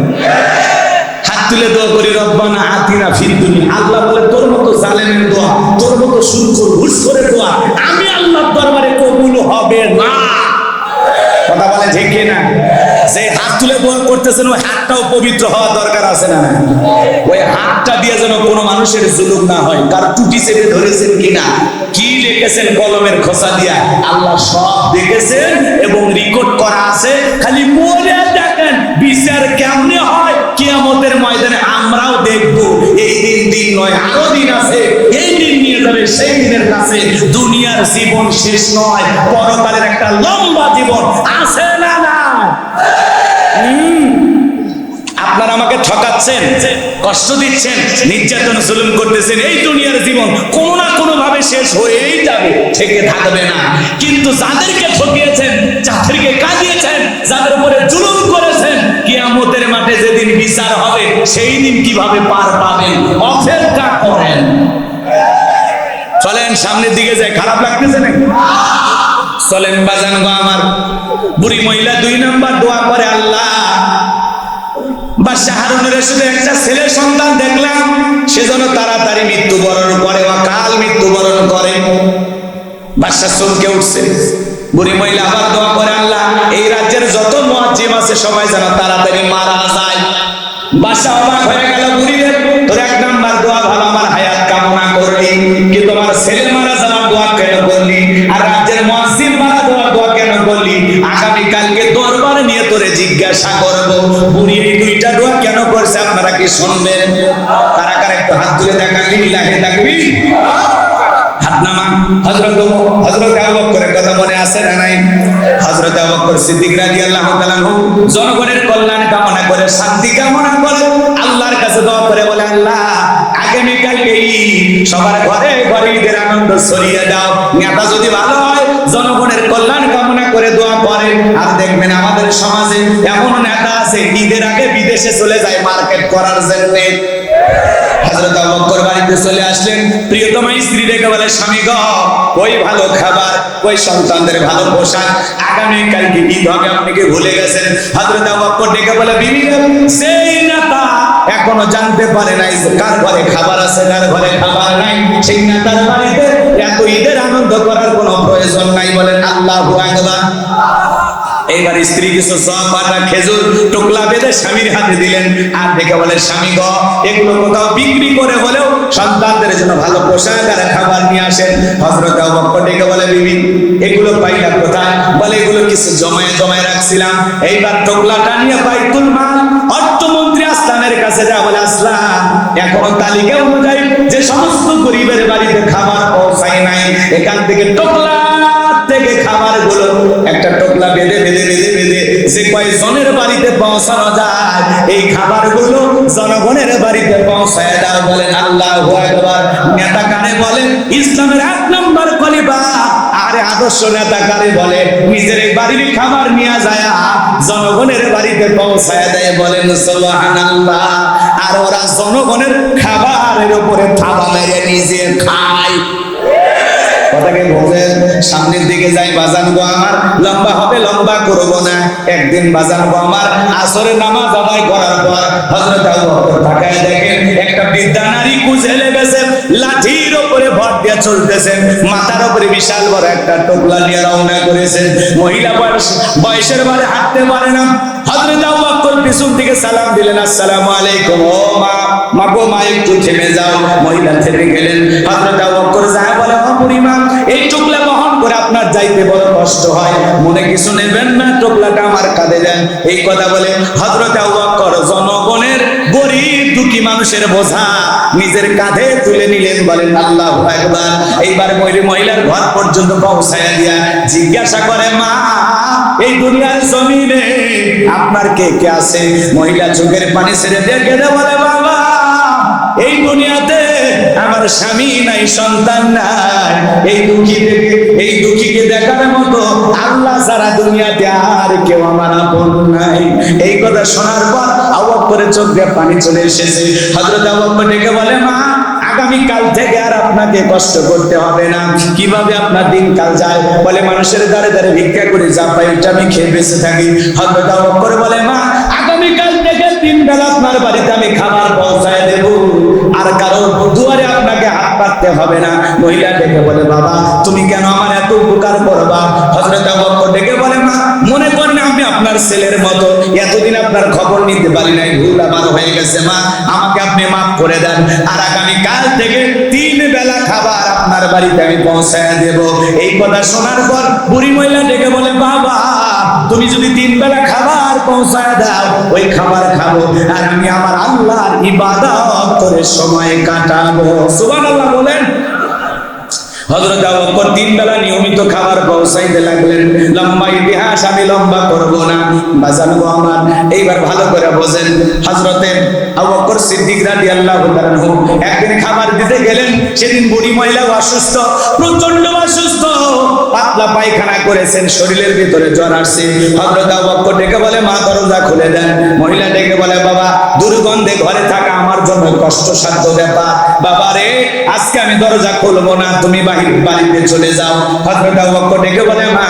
হাত তুলে দোয়া করি রব্বানা আতিনা ফিদ দুনিয়া। আল্লাহ বলে তোর মতো জালেমের দোয়া, তোর মতো সুরকুর হুসরে দোয়া আমি আল্লাহর দরবারে কবুল হবে না। কথা বলে ঠিক না? যে হাত তুলে দোয়া করতেছেন ওই হাতটাও পবিত্র হওয়া দরকার আছে না? ওই হাতটা দিয়ে যেন কোনো মানুষের জুলুম না হয়। কার টুটি চেপে ধরেছেন কিনা, কি লিখেছেন কলমের খোসা দিয়া, আল্লাহ সব দেখেছেন এবং রেকর্ড করা আছে। খালি মনে দেখেন বিচার কেমনে হয় কিয়ামতের ময়দানে আমরাও দেখব। এই দিন নয়, আরো দিন আছে। এই দিন নিয়ে যাবে সেই দিনের কাছে। দুনিয়ার জীবন শেষ নয়, পরকালের একটা লম্বা জীবন আছে না? না, আপনারা আমাকে ঠকাচ্ছেন, কষ্ট দিচ্ছেন, নির্যাতন জুলুম করতেছেন। এই দুনিয়ার জীবন কোনো না কোনো ভাবে শেষ হয়েই যাবে, থেকে থাকবে না। কিন্তু যাদেরকে ঠকিয়েছেন, যাদেরকে কাঁদিয়েছেন, যাদের উপরে জুলুম করেছেন, কিয়ামতের মাঠে যেদিন বিচার হবে সেই দিন কিভাবে পার পাবেন অপেক্ষা করেন। চলেন সামনের দিকে যাই। খারাপ লাগতেছে নাকি? চলেন বাজান গো আমার। বুড়ি মহিলা 2 নাম্বার দোয়া করে, আল্লাহ বাদশা হারুনের শুধু একটা ছেলে সন্তান দেখলাম, সেজন্য তাড়াতাড়ি মৃত্যুবরণ করে, অকাল মৃত্যুবরণ করে। বাদশা চমকে উঠছে। বুড়ি মহিলা আবার দোয়া করে, আল্লাহ এই রাজ্যের যত মুয়াজ্জিম আছে সবাই যেন তাড়াতাড়ি মারা যায়। বাদশা অবাক হয়ে গেল, বুড়ি রে তোর 1 নাম্বার দোয়া ভালো, আমার হায়াত কামনা করলি, কি তোমার ছেলে মারা যাওয়ার দোয়া কেন করলি? আর রাজ্যের মুয়াজ্জিম মারা যাওয়ার দোয়া কেন করলি? আগামী কালকে দরবারে নিয়ে তোরে জিজ্ঞাসা করব বুড়ি এই 2টা দোয়া কেন করছে। আপনারা কি শুনবেন? কারা কারা একটু হাত তুলে দেখান, লিল্লাহি তাকবীর। হাত হাত নামান। হযরত আবু বকরের কথা মনে আছে না নাই? হযরত আবু বকর সিদ্দিক রাদিয়াল্লাহু তাআলা জনগণের কল্যাণ কামনা করে, শান্তি কামনা করে, আল্লাহর কাছে দোয়া করে বলে, আল্লাহ আগামী কালকে সবার ঘরে ঘরে ঈদের আনন্দ ছড়িয়ে দাও। নেতা যদি ভালো হয় জনগণের কল্যাণ কামনা করে দোয়া করে। আর দেখবেন আমাদের সমাজে এমন নেতা আছে ঈদের আগে বিদেশে চলে যায় মার্কেট করার জন্য। হযরত আবু বকর বাড়িতে চলে আসলেন, প্রিয়তমা স্ত্রী ডেকে বলে, স্বামী গো, কই ভালো খাবার, কই সন্তানদের ভালো পোশাক, আগামী কালকে ঈদ হবে, আপনি কি ভুলে গেছেন? হযরত আবু বকর ডেকে বলে, বিবি সেই নেতা এখনো জানতে পারে নাই কার ঘরে খাবার আছে কার ঘরে খাবার নাই। সেই নেতার বাড়িতে এত ঈদের আনন্দ করার কোনো প্রয়োজন নাই। বলেন আল্লাহু আকবার। এইবার স্ত্রী কিছু সওয়াটা খেজুর টুকলা বেঁধে স্বামীর হাতে দিলেন, আর দেখে বলে, স্বামী গো, এগুলো কোথাও বিক্রি করে হলেও সন্তানদের জন্য ভালো পোশাক আর খাবার নিয়ে আসেন। হযরত আবু বকর ডেকে বলে, বিবি এগুলো পাইলা কোথায়? বলে, এগুলো কিছু জমায় রাখছিলাম। এইবার টুকলাটা নিয়ে বাইতুল মাল অর্থমন্ত্রী আসলামের কাছে যা বলে, আসলাম এখনো তালিকা অনুযায়ী যে সমস্ত গরিবের বাড়িতে খাবার পৌঁছায় নাই, এখান থেকে টুকলা থেকে খাবার গুলো একটা টোকলা বেঁধে যে কয়েকজনের বাড়িতে পৌঁছানো যায় এই খাবার গুলো জনগণের বাড়িতে পৌঁছায় দাও। বলেন আল্লাহু আকবার। নেতা কারে বলে? ইসলামের 1 নম্বর খলিফা। আরে আদর্শ নেতা কারে বলে? নিজের বাড়ির খাবার নিয়ে যায় জনগণের বাড়িতে পৌঁছায় দেয়। বলেন সুবহানাল্লাহ। আর ওরা জনগণের খাবারের উপরে থাবা মেরে নিজে খায়। কথাকে বোঝেন? সামনের দিকে যাই বাজান গো আমার, লম্বা হবে লম্বা করব না। একদিন বাজান গো আমার আসরের নামাজ আদায় করার পর হযরত আবু বকর তাকায় দেখেন একটা বৃদ্ধা নারী কুজেলে গেছে, লাঠির উপরে ভর দিয়ে চলতেছেন, মাথার উপরে বিশাল বড় একটা টোকলা নিয়ে রওনা করেছেন। মহিলা বয়সের বারে হাঁটতে পারে না। হযরত আবু বকর পিছন থেকে সালাম দিলেন, আসসালামু আলাইকুম। ও মা গো, মা একটু থেমে যাও। মহিলা থেমে গেলেন। হযরত আবু বকর যায় বলে, ও বুড়িমা, এই টুকলা বহন করে আপনার যাইতে বড় কষ্ট হয়, মনে কিছু নেবেন না, টুকলাটা আমার কাঁধে দেন। এই কথা বলে হযরত আবু বকর জনগণের গরিব দুঃখী মানুষের বোঝা নিজের কাঁধে তুলে নিলেন। বলেন আল্লাহু আকবার। এইবার মহিলার ঘর পর্যন্ত পৌঁছায়া দিয়া জিজ্ঞাসা করে, মা এই দুনিয়ার জমিনে আপনার কে কে আছে? মহিলা চোখের পানি ছেড়ে দিয়ে কেঁদে বলে, বাবা এই দুনিয়াতে আমার স্বামী নাই, সন্তান নাই। এই দুঃখীকে দেখার মতো আল্লাহ ছাড়া দুনিয়াতে আর কেউ আমার আপন নাই। এই কথা শোনার পর আবু বকরের চোখ দিয়ে পানি চলে এসেছে। হযরত আবু বকর ডেকে বলে, মা আগামী কাল থেকে আর আপনাকে কষ্ট করতে হবে না। কিভাবে আপনার দিনকাল যায়? বলে, মানুষের দ্বারে দ্বারে ভিক্ষা করে যা পাই ওইটা আমি খেয়ে বেঁচে থাকি। হযরত আবু বকর বলে, মা আগামী কাল থেকে 3 বেলা আপনার বাড়িতে আমি খাবার পৌঁছায় দেব, আর কারো দুয়ারে আপনাকে হাত পাততে হবে না। মহিলা ডেকে বলে, বাবা তুমি কেন আমার এত উপকার করবা? হযরত আবু বকর ডেকে বলে, মা মনে করেন আমি আপনার ছেলের মতো, এতদিন আপনার খবর নিতে পারি নাই, ভুল আমার হয়ে গেছে। মা আমাকে আপনি মাফ করে দেন, আর আগামী কাল থেকে 3 বেলা খাবার আপনার বাড়িতে আমি পৌঁছায় দেব। এই কথা শোনার পর বুড়ি মহিলা ডেকে বলে, বাবা তুমি যদি 3 বেলা খাবার পৌঁছায় দাও, ওই খাবার খাবো আর আমি আমার আল্লাহর ইবাদত করে সময় কাটাবো। সুবহানাল্লাহ বলেন। হযরত আবু বকর 3 বেলা নিয়মিত খাবার পৌঁছাইতে লাগলেন। লম্বা ইতিহাস আমি লম্বা করব না বাজান গো আমার। এইবার ভালো করে বোঝেন, হযরতে আবু বকর সিদ্দিক রাদিয়াল্লাহু তাআলা একদিন খাবার দিতে গেলেন। সেদিন বুড়ি মহিলা অসুস্থ, প্রচন্ড অসুস্থ, পাতলা পায়খানা করেছেন, শরীরের ভিতরে জ্বর আসছে। হযরত আবু বকর ডেকে বলে, মা দরজা খুলে দেন। মহিলা ডেকে বলে, বাবা দুর্গন্ধে ঘরে থাকা আমার জন্য কষ্টসাধ্য ব্যাপার, বাবা রে আজকে আমি দরজা খুলবো না, তুমি বাড়িতে চলে যাও। হযরত আবু বকর ডেকে বলে, মা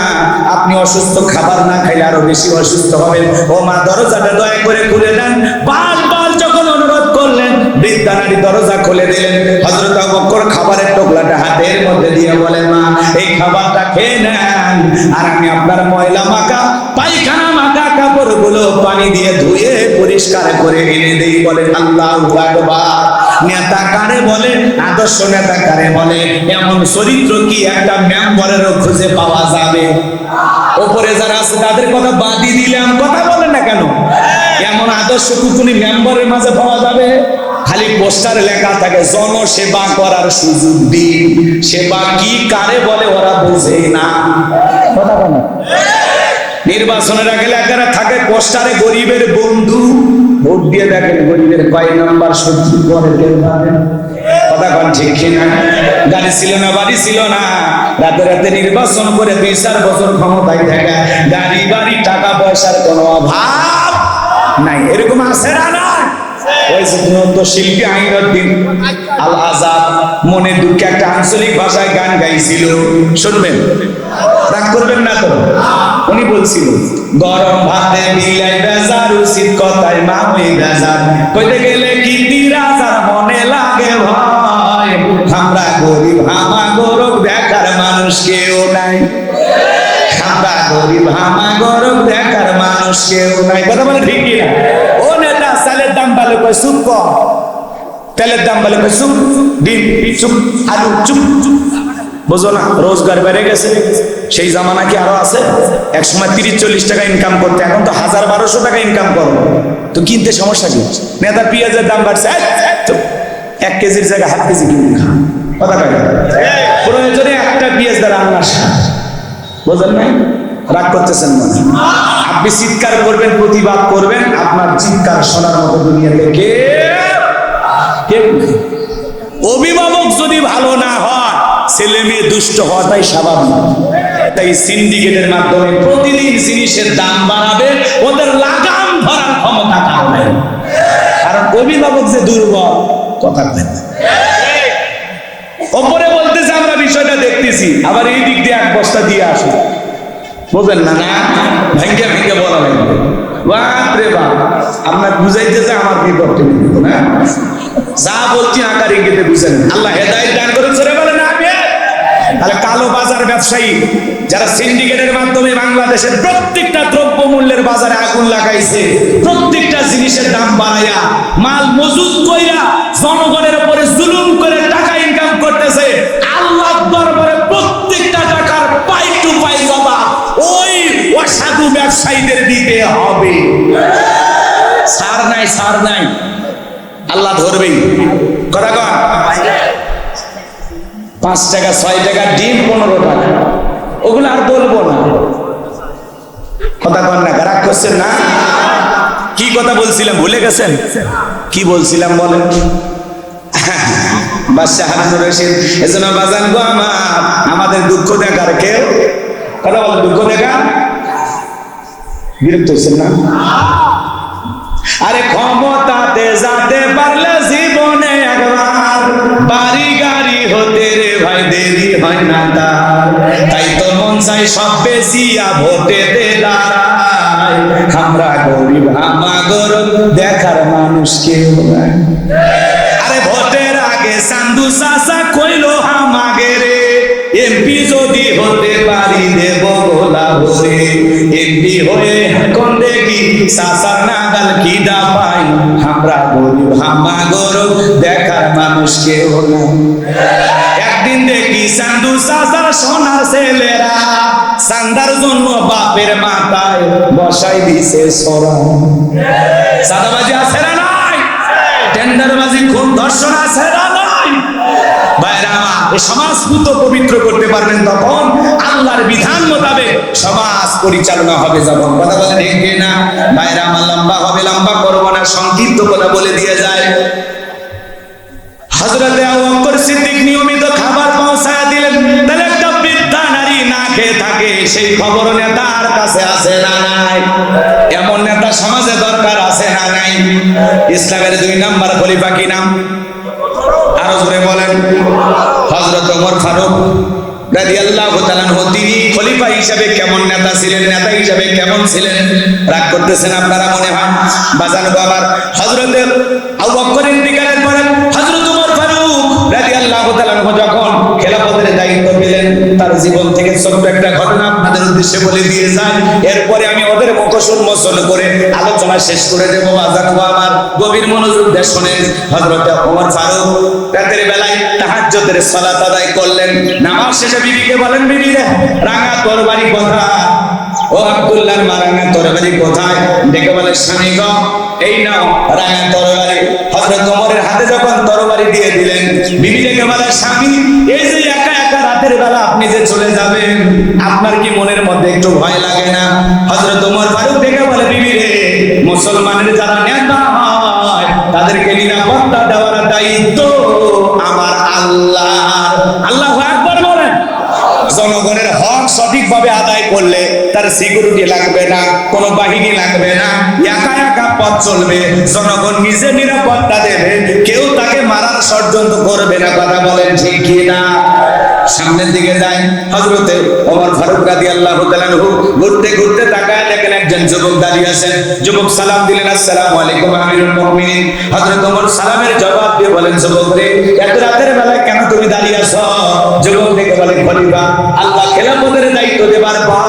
আপনি অসুস্থ, খাবার না খাইলে আরো বেশি অসুস্থ হবেন। ও মা দরজাটা দয়া করে খুলে দেন। বারবার যখন অনুরোধ করলেন, বৃদ্ধা নারী দরজা খুলে দিলেন। হযরত আবু বকর খাবারের টুকলাটা হাতের মধ্যে দিয়ে বলে, মা এই খাবারটা খেয়ে নেন, আর আমি আপনার ময়লা মাখা পায়খানা মাখা কাপড়গুলো পানি দিয়ে ধুয়ে পরিষ্কার করে এনে দেই। বলেন আল্লাহু আকবার। নেতা কারে বলে? আদর্শ নেতা কারে বলে? এমন চরিত্র কি একটা মেম্বারেরও খুঁজে পাওয়া যাবে? উপরে যারা আছে তাদের কথা বাদই দিলাম, কথা বলেন না কেন? এমন আদর্শ কুকুনি মেম্বারের মাঝে পাওয়া যাবে? খালি পোস্টারে লেখা থাকে জনসেবা করার সুযোগ দিন। সেবা কি কারে বলে ওরা বোঝে না। কথা বলে নির্বাচনের আগে লেখা থাকে পোস্টারে গরিবের বন্ধু, ভোট দিয়ে দেখেন গরিবের কয় নাম্বার শত্রু করে কেউ জানেন। কথা কন ঠিক কিনা? গাড়ি ছিল না, বাড়ি ছিল না, রাতে রাতে নির্বাচন করে 2-4 বছর ক্ষমতায় থাকা, গাড়ি বাড়ি টাকা পয়সার কোনো অভাব নাই। এরকম আছে না? না ওই যে শিল্পী আইনুদ্দিন আল আজাদ মনে দুঃখে একটা আঞ্চলিক ভাষায় গান গাইছিল, শুনবেন? রাগ করবেন না তো? উনি বলছিল গরম ভাতে বিলাই বেজার, উচিত কথায় মা হই বেজার, কইতে গেলে কি রাজার মনে লাগে ভয়, আমরা গরিব হামা গরব দেখার মানুষ কেউ নাই, আমরা গরিব হামা গরব দেখার মানুষ কেউ নাই। কথা বলে ঠিক না? ও নেতা চালের দাম ভালো কয় চুপ কর, তেলের দাম ভালো কয় চুপ, ডিম চুপ, আলু চুপ, বুঝো না? রোজগার বেড়ে গেছে, সেই জামানা কি আরো আছে? এক সময় 30-40 টাকা ইনকাম করতে, এখন তো 1000-1200 টাকা ইনকাম করো, তো কিনতে সমস্যা কি? নেতা পেঁয়াজের দাম বাড়ছে, 1 কেজির জায়গায় 1/2 কেজি কিনে খান। কথা কয় প্রয়োজনে একটা পেঁয়াজ দ্বারা রান্না, বুঝলেন নাই? রাগ করতেছেন না? আপনি চিৎকার করবেন, প্রতিবাদ করবেন, আপনার চিৎকার শোনার মতো দুনিয়াতে কেউ নেই। অভিভাবক যদি ভালো না হয়, ছেলে মেয়ে দুষ্ট হওয়াটাই স্বাভাবিক। তাই সিন্ডিকেটের মাধ্যমে প্রতিদিন জিনিসের দাম বাড়াবে, ওদের লাগাম ধরার ক্ষমতা কারো নেই। কারণ অভিভাবক যে দুর্বল, কথা বলেন। ওপরে বলতেছে আমরা বিষয়টা দেখতেছি, আবার এই দিক দিয়ে 1 বস্তা দিয়ে আসে, বুঝলেন না? না ভেঙ্গে ভেঙ্গে বলা লাগবে, বাপরে বাপ আপনার বুঝাইতেছে আমার বিপক্ষে না, যা বলছি আকার ইঙ্গিতে বুঝেন। আল্লাহ হেদায়েত দান করুন, সরে বলেন আমিন। তাহলে কালো বাজার ব্যবসায়ী যারা সিন্ডিকেটের মাধ্যমে বাংলাদেশের প্রত্যেকটা দ্রব্য মূল্যের বাজারে আগুন লাগাইছে, প্রত্যেকটা জিনিসের দাম বাড়াইয়া, মাল মজুদ কইরা, জনগণের উপরে জুলুম করে টাকা ইনকাম করতেছে, আল্লাহর দরবারে প্রত্যেকটা টাকার পাই টু পাই জবাব ওই অসাধু ব্যবসায়ীদের দিতে হবে। ছাড় নাই, ছাড় নাই, আল্লাহ ধরবেই। কথা কন 5 টাকা 6 টাকা ডিম 15 টাকা, ওগুলো আর বলবো না। কথা কন না, রাগ করছেন না? কি কথা বলছিলাম ভুলে গেছেন? কি বলছিলাম বলেন? বাদশাহ হারুন রশিদ, এজন্য বাজান গো আমার, আমাদের দুঃখ দেখার কেউ, কথা বলে দুঃখ দেখা, বিরক্ত হচ্ছেন না? আরে ক্ষমতাতে যেতে পারলে জীবনে একবার, বাড়ি গাড়ি হতে রে ভাই দেরি হয় না তার, তাই তো মন চাই সব বেশিয়া ভোটে দাঁড়ায়, আমরা গরিব হামা গরব দেখার মানুষ কেউ নাই। আরে ভোটের আগে চান্দু চাচা কইলো হামাগে রে, এমপি যদি হতে পারি দেব গোলা ভরে, এমপি হয়ে এখন দেখি চাচার নাগাল কি দা পাই, আমরা গরিব হামা গরব দেখার মানুষ কেউ নাই। একদিন দেখি চান্দু চাচার সোনার ছেলেরা, চান্দার জন্য বাপের মাথায় বসাই দিছে সোরা। চাঁদাবাজি আছে না নাই? টেন্ডারবাজি, খুন ধর্ষণ আছে না নাই? ভাইরা আমার, এই সমাজ পুত পবিত্র করতে পারবেন তখন আল্লাহর বিধান মোতাবেক সমাজ পরিচালনা হবে যখন। কথা বলে ঠিক না? ভাইরা আমার, লম্বা হবে, লম্বা করবো না, সংক্ষিপ্ত কথা বলে দিয়ে যায়। হযরতে আবু বকর সিদ্দিক নিয়মিত খাবার পৌঁছায় দিলেন, তাহলে একটা বৃদ্ধা নারী না খেয়ে থাকে, সেই খবর নেতার কাছে আছে না নাই? এমন নেতা সমাজে দরকার আছে না নাই? ইসলামের 2 নাম্বার খলিফা কি নাম? আরো জোরে বলেন। হযরত ওমর ফারুক রাদিয়াল্লাহু তাআলা আনহু, তিনি খলিফা হিসেবে কেমন নেতা ছিলেন, নেতা হিসেবে কেমন ছিলেন? রাগ করতেছেন আপনারা মনে হয়? বাজানো বাবার হযরতে আবু বকর ইন্তিকালের পরে হযরত ওমর ফারুক রাদিয়াল্লাহু তাআলা আনহু যখন খেলাফতের দায়িত্ব পেলেন, তার জীবন থেকে ছোট্ট একটা ঘটনা আপনাদের উদ্দেশ্যে বলে দিয়ে যাই, এরপরে আমি ওদের মুখোশ উন্মোচন করে আলোচনা শেষ করে দেবো। বাজানো বাবার গভীর মনোযোগ দিয়ে শুনেন। হযরতে ওমর ফারুক রাতের বেলায় তাহাজ্জুদের সালাত আদায় করলেন। নামাজ শেষে বিবিকে বলেন, বিবি রে, রাঙা তরবারি কোথায়? ও আব্দুল্লাহর মা, রাঙা তরবারি কোথায়? ডেকে বলে, স্বামী গো, এই নাও রাঙা তরবারি। হযরত ওমরের হাতে যখন তরবারি দিয়ে দিলেন, বিবি ডেকে বলে, স্বামী এই যে একা একা রাতের বেলা আপনি যে চলে যাবেন, আপনার কি মনের মধ্যে একটু ভয় লাগে না? হযরত ওমর ফারুক ডেকে বলে, বিবি রে, মুসলমানের যারা নেতা হয় তাদেরকে নিরাপত্তা দেওয়ার দায়িত্ব আমার আল্লাহ। আল্লাহু আকবার বলেন। জনগণের হক সঠিকভাবে আদায় করলে তার সিকিউরিটি লাগবে না, কোনো বাহিনী লাগবে না, একা একা পথ চলবে, জনগণ নিজে নিরাপত্তা দেবে, কেউ তাকে মারার ষড়যন্ত্র করবে না। কথা বলেন ঠিক কি না? সামনের দিকে যায় হযরতে ওমর ফারুক রাদিয়াল্লাহু তাআলা আনহু, ঘুরতে ঘুরতে তাকায় দেখেন একজন যুবক দাঁড়িয়ে আছেন। যুবক সালাম দিলেন, আসসালামু আলাইকুম আমিরুল মুমিনিন। হযরত ওমর সালামের জবাব দিয়ে বলেন, যুবক রে, এত রাতের বেলায় কেন তুমি দাঁড়িয়ে আছো? যুবক দেখে বলে, খলিফা, আল্লাহ খেলাফতের দায়িত্ব দেবার পর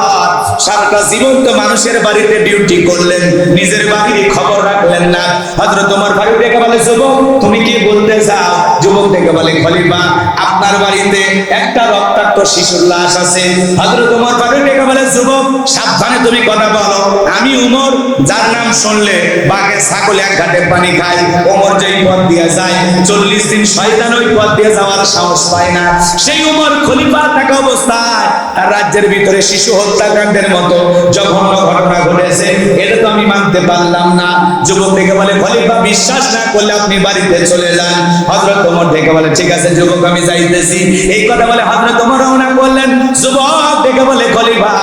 সারাটা জীবন তো মানুষের বাড়িতে ডিউটি করলেন, নিজের বাড়ির খবর রাখলেন না। হযরত ওমর ফারুক দেখে বলে, যুবক তুমি কি বলতে চাও? যুবক দেখে বলে, খলিফা, আপনার বাড়িতে একটা রক্তাক্ত শিশুর লাশ আছে। হযরত ওমর ফারুক দেখে বলে, যুবক সাবধানে তুমি কথা বলো, আমি উমর যার নাম শুনলে বাঘে ছাগল এক ঘাটে পানি খায়। ওমর যেই পথ দিয়ে যায় 40 দিন শয়তান ওই পথ দিয়ে যাওয়ার সাহস পায় না। সেই উমর খলিফা থাকা অবস্থায় তার রাজ্যের ভিতরে শিশু হত্যাকাণ্ডের মতো জঘন্য ঘটনা ঘটেছে, এটা তো আমি মানতে পারলাম না। যুবক থেকে বলে, খলিফা বিশ্বাস না করলে আপনি বাড়িতে চলে যান। হযরত ওমর থেকে বলে, ঠিক আছে যুবক আমি যাইতেছি। এই কথা বলে হযরত ওমর রওনা করলেন। যুবক থেকে বলে, খলিফা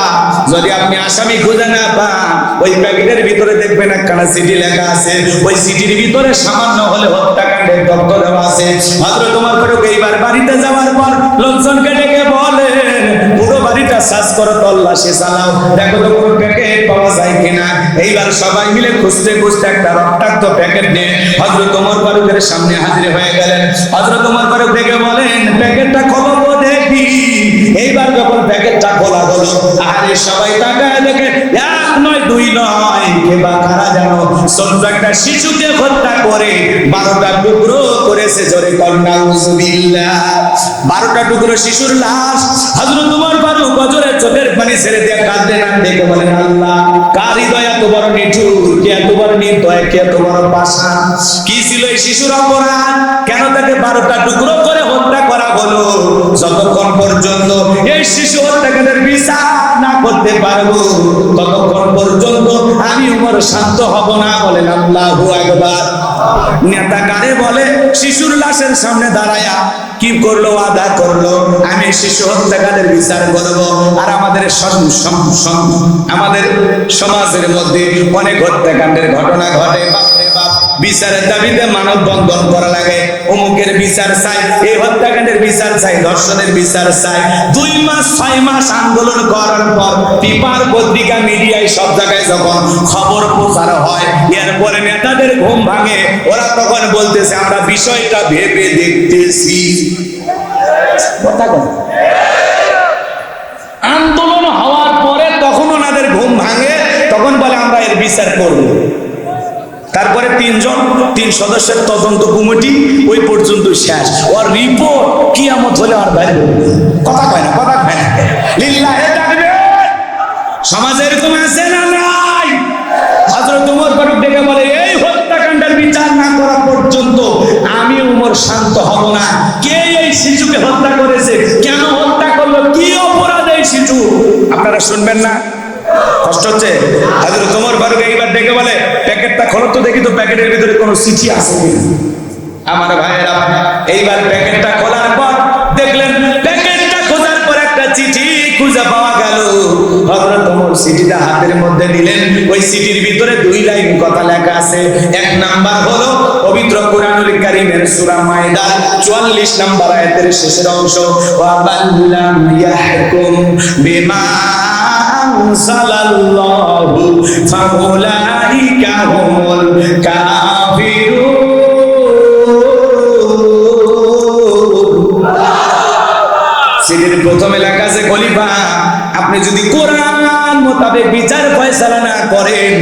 যদি আপনি আসামি খুঁজে না পান, ওই প্যাকেটের ভিতরে দেখবেন একখানা চিঠি লেখা আছে, ওই চিঠির ভিতরে সামান্য হলে হত্যাকাণ্ডের তথ্য দেওয়া আছে। হযরত ওমর ফারুক এইবার বাড়িতে যাওয়ার পর লোকজনকে ডেকে বলেন, পুরো বাড়িটা সার্চ করো, তল্লাশি চালাও, দেখো তো কোনো প্যাকেট পাওয়া যায় কিনা। এইবার সবাই মিলে খুঁজতে খুঁজতে একটা রক্তাক্ত প্যাকেট নিয়ে হযরত ওমর ফারুকের সামনে হাজির হয়ে গেলেন। হযরত ওমর ফারুক দেখে বলেন, প্যাকেটটা খোলো তো দেখি। এইবার যখন প্যাকেটটা খোলা হলো, আরে সবাই তাকায় দেখে এক নয় দুই নয়, কে বা কারা জানো ছোট্ট একটা শিশুকে হত্যা করে 12টা টুকরো করেছে। জোরে কন্যা উযুবিল্লাহ। 12টা টুকরো শিশুর লাশ। হযরত ওমর ফারুক অজরে চোখের পানি ছেড়ে দিয়ে কাঁদতে কাঁদতে বলেন, আল্লাহ কার হৃদয় এত বড় নিঠুর, কে এত বড় নির্দয়, কে এত বড় পাষাণ? কি ছিল এই শিশুর অপরাধ? কেন তাকে 12টা টুকরো করে হত্যা করা হলো? যতক্ষণ পর্যন্ত এই শিশু হত্যাকারীর বিচার না করতে পারবো, ততক্ষণ পর্যন্ত আমি উমর শান্ত হব না। বলেন আল্লাহু আকবার। নেতা কারে বলে? শিশুর লাশের সামনে দাঁড়ায়া কি করলো? আদা করলো, আমি শিশু হত্যাকারীর বিচার করব। আর আমাদের সমাজের মধ্যে অনেক হত্যাকাণ্ডের ঘটনা ঘটে। বিচারের দাবিতে মানববন্ধন করা লাগে, অমুকের বিচার চাই, এই হত্যাকাণ্ডের বিচার চাই, ধর্ষণের বিচার চাই। 2 মাস 6 মাস আন্দোলন করার পর পেপার পত্রিকা মিডিয়ায় সব জায়গায় যখন খবর প্রচার হয়, এরপরে নেতাদের ঘুম ভাঙে। ওরা তখন বলতেছে, আমরা বিষয়টা ভেবে দেখতেছি। কথা বল। আন্দোলন হওয়ার পরে তখন ওনাদের ঘুম ভাঙে, তখন বলে আমরা এর বিচার করব। তারপরে 3 সদস্যের তদন্ত কমিটি, ওই পর্যন্ত শেষ। ওর রিপোর্ট কিয়ামত হলে আর বাইরে কথা কয় না, কথা কয় না। লিল্লাহে তাকবীর। সমাজে এরকম আছে না নাই? হযরত ওমর ফারুক ডেকে বলে, এই হত্যাকাণ্ডের বিচার না করা পর্যন্ত আমি ওমর শান্ত হব না। কে এই শিশুকে হত্যা করেছে, কেন হত্যা করলো, কি অপরাধ এই শিশু? আপনারা শুনবেন না? কষ্ট হচ্ছে? হযরত ওমর ফারুক এইবার ডেকে বলে, প্যাকেটটা খোলো তো দেখি তো প্যাকেটের ভিতরে কোনো চিঠি আছে কিনা। আমার ভাইয়েরা, এইবার প্যাকেটটা খোলার পর দেখলেন, প্যাকেটটা খোঁজার পর একটা চিঠি খুঁজে পাওয়া গেল। হযরত ওমর চিঠিটা হাতের মধ্যে নিলেন। ওই চিঠির ভিতরে 2 লাইন কথা লেখা আছে। 1 নাম্বার হলো পবিত্র কুরআনুল কারীমের সূরা মাইদা 44 নম্বর আয়াতের শেষের অংশ, ওয়া বাল্লাম ইয়াহকুম বিমা আনসালাল্লাহু ফাউলাইকা হুমুল কাফিরুন। চিঠির প্রথমে লেখা আছে, খলিফা আপনি যদি কোরআন মোতাবেক বিচার ফয়সালা না করেন,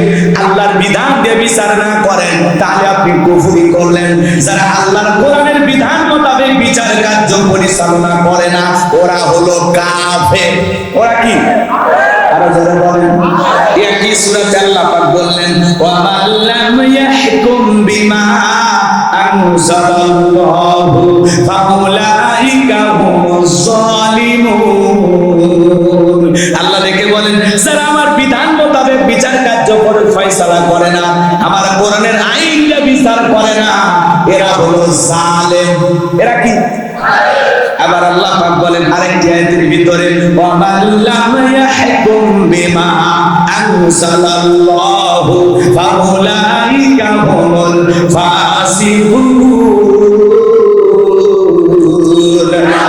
আল্লাহর বিধান দিয়ে বিচার না করেন, তাহলে আপনি কুফরি করলেন। যারা আল্লাহর কোরআনের বিধান মোতাবেক বিচার কার্য পরিচালনা করে না, ওরা হলো কাফের। ওরা কি? আরো যারা বলেন, একই সূরাতে আল্লাহ পাক বললেন, ওয়া মাল্লাম বিমা আনজালাল্লাহু ফাউলাইকা হুমুজ জালিমুন। আল্লাহ দেখে বলেন যারা আমার বিধান মোতাবেক বিচার কার্য করে ফয়সালা করে না, আমার কোরআনের আইনটা বিচার করে না, এরা হলো জালেম। এরা কি? আবার আল্লাহ পাক বলেন আরেকটি আয়াতের ভিতরে ওয়া মাল্লাম ইয়াহকুম বিমা আনজালাল্লাহু ফাউলাইকা হুমুল ফাসিকুন।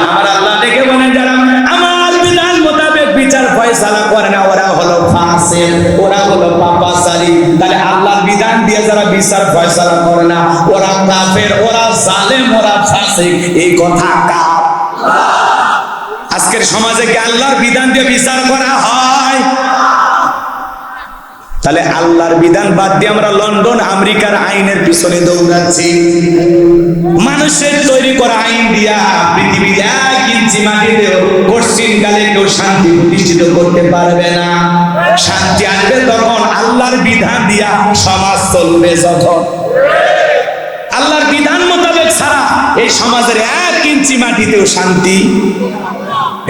আমার আল্লাহ দেখে বলেন যারা আমার বিধান মোতাবেক বিচার ফয়সালা করে না, ওরা হলো ফাসিক, ওরা হলো পাপাচারী। তাহলে আল্লাহর বিধান দিয়ে যারা বিচার ফয়সালা করে না, ওরা কাফের, ওরা জালেম, ওরা ফাসিক। এই কথা কার? আজকের সমাজে কি আল্লাহর বিধান দিয়ে বিচার করা হয়? তাহলে আল্লাহর বিধান বাদ দিয়ে আমরা লন্ডন আমেরিকার আইনের পিছনে দৌড়াচ্ছি। মানুষের তৈরি করা আইন দিয়া পৃথিবীর 1 ইঞ্চি মাটিতেও পশ্চিম কালে কেউ শান্তি প্রতিষ্ঠিত করতে পারবে না। শান্তি আসবে তখন আল্লাহর বিধান দিয়া সমাজ চলবে যখন। আল্লাহর বিধান মোতাবেক ছাড়া এই সমাজের 1 ইঞ্চি মাটিতেও শান্তি।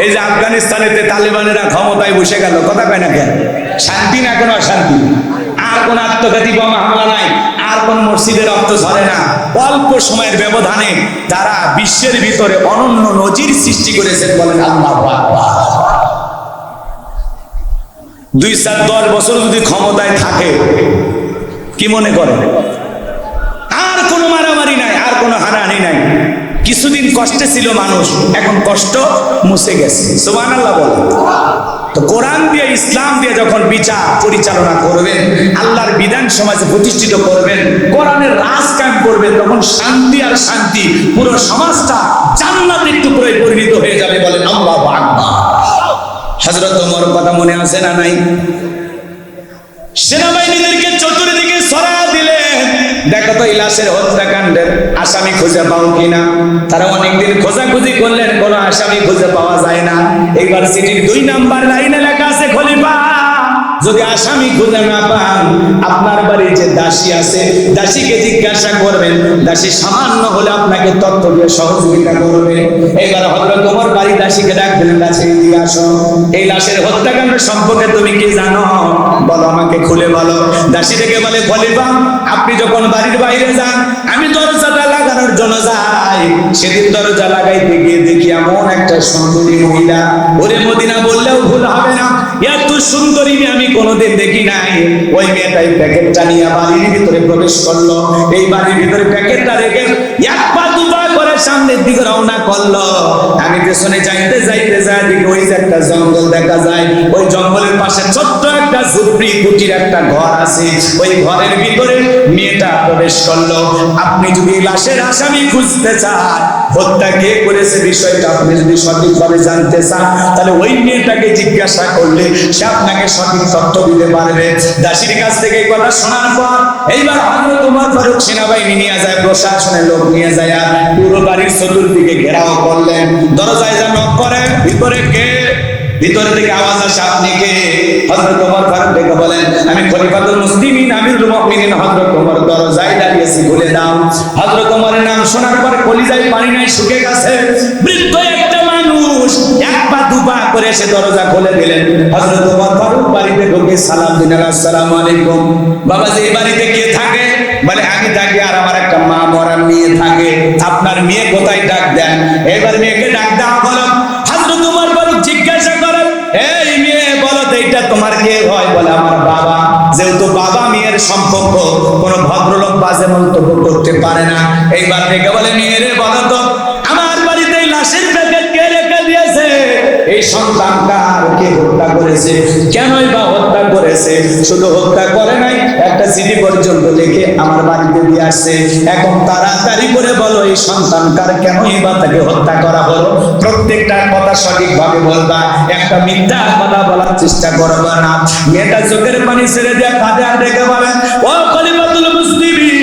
এই যে আফগানিস্তানেতে তালেবানেরা ক্ষমতায় বসে গেল, কথা কয় না কেন? শান্তি না কোনো অশান্তি? আর কোন আত্মঘাতী বোমা হামলা নাই, আর কোন মসজিদে রক্ত ঝরে না। অল্প সময়ের ব্যবধানে তারা বিশ্বের ভিতরে অনন্য নজির সৃষ্টি করেছেন। বলেন আল্লাহু আকবার। 2-4-10 বছর যদি ক্ষমতায় থাকে, কি মনে করেন? আর কোনো মারামারি নাই, আর কোনো হানাহানি নাই। কিছুদিন কষ্টে ছিল মানুষ, এখন কষ্ট মুছে গেছে। সুবহানাল্লাহ বলেন। তো কোরআন দিয়ে, ইসলাম দিয়ে যখন বিচার পরিচালনা করবেন, আল্লাহর বিধান সমাজে প্রতিষ্ঠিত করবেন, কোরআনের রাজ কায়েম করবেন, তখন শান্তি আর শান্তি, পুরো সমাজটা জান্নাতের টুকরোয় পরিণত হয়ে যাবে। বলেন আল্লাহু আকবার। হযরত ওমর কথা মনে আছে না নাই? সেনাবাহিনীদেরকে চতুর্দিকে ছড়া দিলেন, দেখো তো এই লাশের হত্যাকাণ্ডের আসামি খুঁজে পাও কিনা। তারা অনেকদিন খোঁজাখুঁজি করলেন, কোনো আসামি খুঁজে পাওয়া যায় না। এইবার সিটির 2 নাম্বার লাইনে লেখা আছে, খলিফা যদি আসামি খুঁজে না পান, আপনার বাড়ির যে দাসী আছে, দাসীকে জিজ্ঞাসা করবেন, দাসী সামান্য হলে আপনাকে তথ্য দিয়ে সহযোগিতা করবে। এইবার হযরত ওমর বাড়ির দাসীকে ডাক দিলেন, দাসী এদিকে আসো, এই লাশের হত্যাকাণ্ড সম্পর্কে তুমি কি জানো? বলো, আমাকে খুলে বলো। দাসী থেকে বলে, খলিফা আপনি যখন বাড়ির বাইরে যান, আমি দরজাটা লাগানোর জন্য যাই, সেদিন দরজা লাগাইতে গিয়ে দেখি এমন একটা সুন্দরী মহিলা, ওরে মদিনা বললেও ভুল হবে না, এত সুন্দরী মেয়ে আমি কোনোদিন দেখি নাই। ওই মেয়েটাই প্যাকেটটা নিয়ে বাড়ির ভিতরে প্রবেশ করলো। এই বাড়ির ভিতরে প্যাকেটটা রেখে 1 পা 2 পা করে সামনের দিকে রওনা করলো। আমি পেছনে যাইতে যাইতে যাই, দেখি ওই যে একটা জঙ্গল দেখা যায়। ওই জঙ্গলের পাশে ছোট্ট একটা ঝুপড়ি কুটির একটা ঘর আছে। ওই ঘরের ভিতরে মেয়েটা প্রবেশ করলো। আপনি যদি লাশের আসামি খুঁজতে চান, হত্যা কে করেছে বিষয়টা আপনি যদি সঠিকভাবে জানতে চান, তাহলে ওই মেয়েটাকে জিজ্ঞাসা করলে সে আপনাকে সঠিক তথ্য দিতে পারবে। দাসীর কাছ থেকে এই কথা শোনার পর এইবার হযরত ওমর ফারুক সেনাবাহিনী নিয়ে যায়, প্রশাসনের লোক নিয়ে যায়, আর পুরো বাড়ির চতুর্দিকে ঘেরাও করলেন। দরজায় যা নক করে, ভিতরে কে? ভিতরে থেকে আওয়াজ আসে, আপনি কে? হযরত ওমর ফারুক ডেকে বলেন, আমি খলিফাতুল মুসলিমিন আমিরুল মুমিনিন হযরত ওমর, দরজায় দাঁড়িয়েছি, খুলে দাও। হযরত ওমরের নাম শোনার পর কলিজায় পানি নাই শুকে গেছে। বৃদ্ধ একটা মানুষ 1 পা 2 পা করে এসে দরজা খুলে দিলেন। হযরত ওমর ফারুক বাড়িতে ঢুকে সালাম দিলেন, আসসালামু আলাইকুম। বাবা, যে এই বাড়িতে কে থাকে? বলে, আমি থাকি, আর আমার একটা মা মরা মেয়ে থাকে। আপনার মেয়ে কোথায়? ডাক দেন। এবার মেয়েকে ডাক দেওয়া হলো। হযরত ওমর ফারুক জিজ্ঞাসা করেন, এই মেয়ে বলো তো এটা তোমার কে হয়? বলে, আমার বাবা। যেহেতু বাবা মেয়ের সম্পর্ক, কোন ভদ্রলোক বাজে মন্তব্য করতে পারে না। এইবার থেকে বলে, মেয়েরে বলো তো আমার বাড়িতে লাশের প্যাকেট কে রেখে দিয়েছে? এই সন্তানটা আর কে হত্যা করেছে? কেনই বা হত্যা করেছে? শুধু হত্যা করে নাই, একটা চিঠি পর্যন্ত লিখে আমার বাড়িতে দিয়ে আসছে। এখন তাড়াতাড়ি করে বলো, এই সন্তানকার কেনই বা তাকে হত্যা করা হলো? প্রত্যেকটা কথা সঠিকভাবে বলবা, একটা মিথ্যা কথা বলার চেষ্টা করবা না। মেয়েটা চোখের পানি ছেড়ে দিয়ে কাঁদে আর ডেকে বলেন, ও খলিফাতুল মুসলিমিন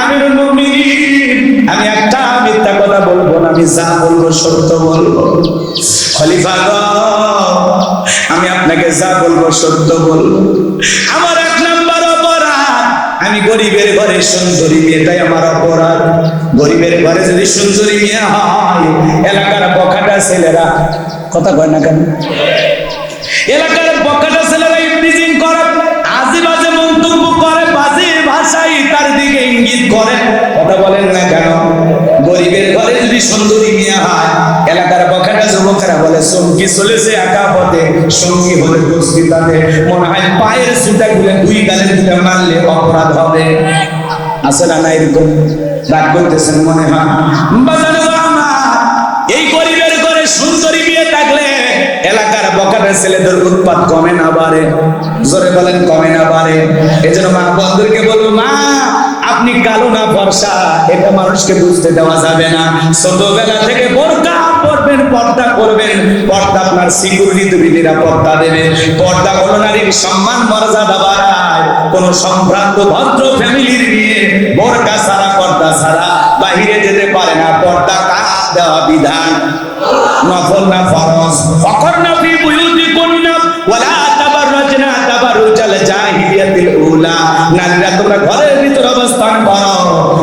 আমিরুল মুমিনিন, আমি একটা মিথ্যা কথা বলবো না, আমি যা বলবো সত্য বলবো। খলিফা গো, আমি আপনাকে যা বলবো সত্য বলবো। আমার 1 নাম্বার অপরাধ, আমি আমি গরিবের ঘরে সুন্দরী মেয়েটাই আমার অপরাধ। গরিবের ঘরে যদি সুন্দরী মেয়ে হয়, এলাকার বখাটা ছেলেরা কথা কয় না কেন? এলাকার বখাটা ছেলেরা ইফটিজিং করে, আজে বাজে মন্তব্য করে, বাজে ভাষায় তার দিকে ইঙ্গিত করে। কথা বলেন না কেন? গরিবের ঘরে যদি সুন্দরী মেয়ে হয়, এলাকার বখাটা যুবকেরা বলে সঙ্গী চলেছে একা পথে, সঙ্গী হলে বস্তি তাতে মনে হয় পায়ের সুতা গুলে দুই গালে দুটা মারলে অপরাধ হবে। আছে না এরকম? রাগ করতেছেন মনে হয়। এই গরিবের ঘরে সুন্দরী মেয়ে থাকলে এলাকার বখাটের ছেলেদের উৎপাত কমে না বাড়ে? জোরে বলেন কমে না বাড়ে? এজন্য মা বন্ধুকে বলবো, মা আপনি কালো না ফর্সা এটা মানুষকে বুঝতে দেওয়া যাবে না। ছোটবেলা থেকে বোরকা পরবেন, পর্দা করবেন। পর্দা আপনার সিকিউরিটি, তুমি নিরাপত্তা দেবে। পর্দা হলো নারীর সম্মান মর্যাদা বাড়ায়। কোন সম্ভ্রান্ত ভদ্র ফ্যামিলির মেয়ে বোরকা ছাড়া, পর্দা ছাড়া বাহিরে যেতে পারে না। পর্দা কার দেওয়া বিধান? নফল না ফরজ? ফাকারনা ফি বুয়ুতিকুন্না ওয়ালা তাবাররাজনা তাবারুজাল জাহিলিয়াতিল উলা। নারীরা তোমরা ঘরের ভিতর অবস্থান করো,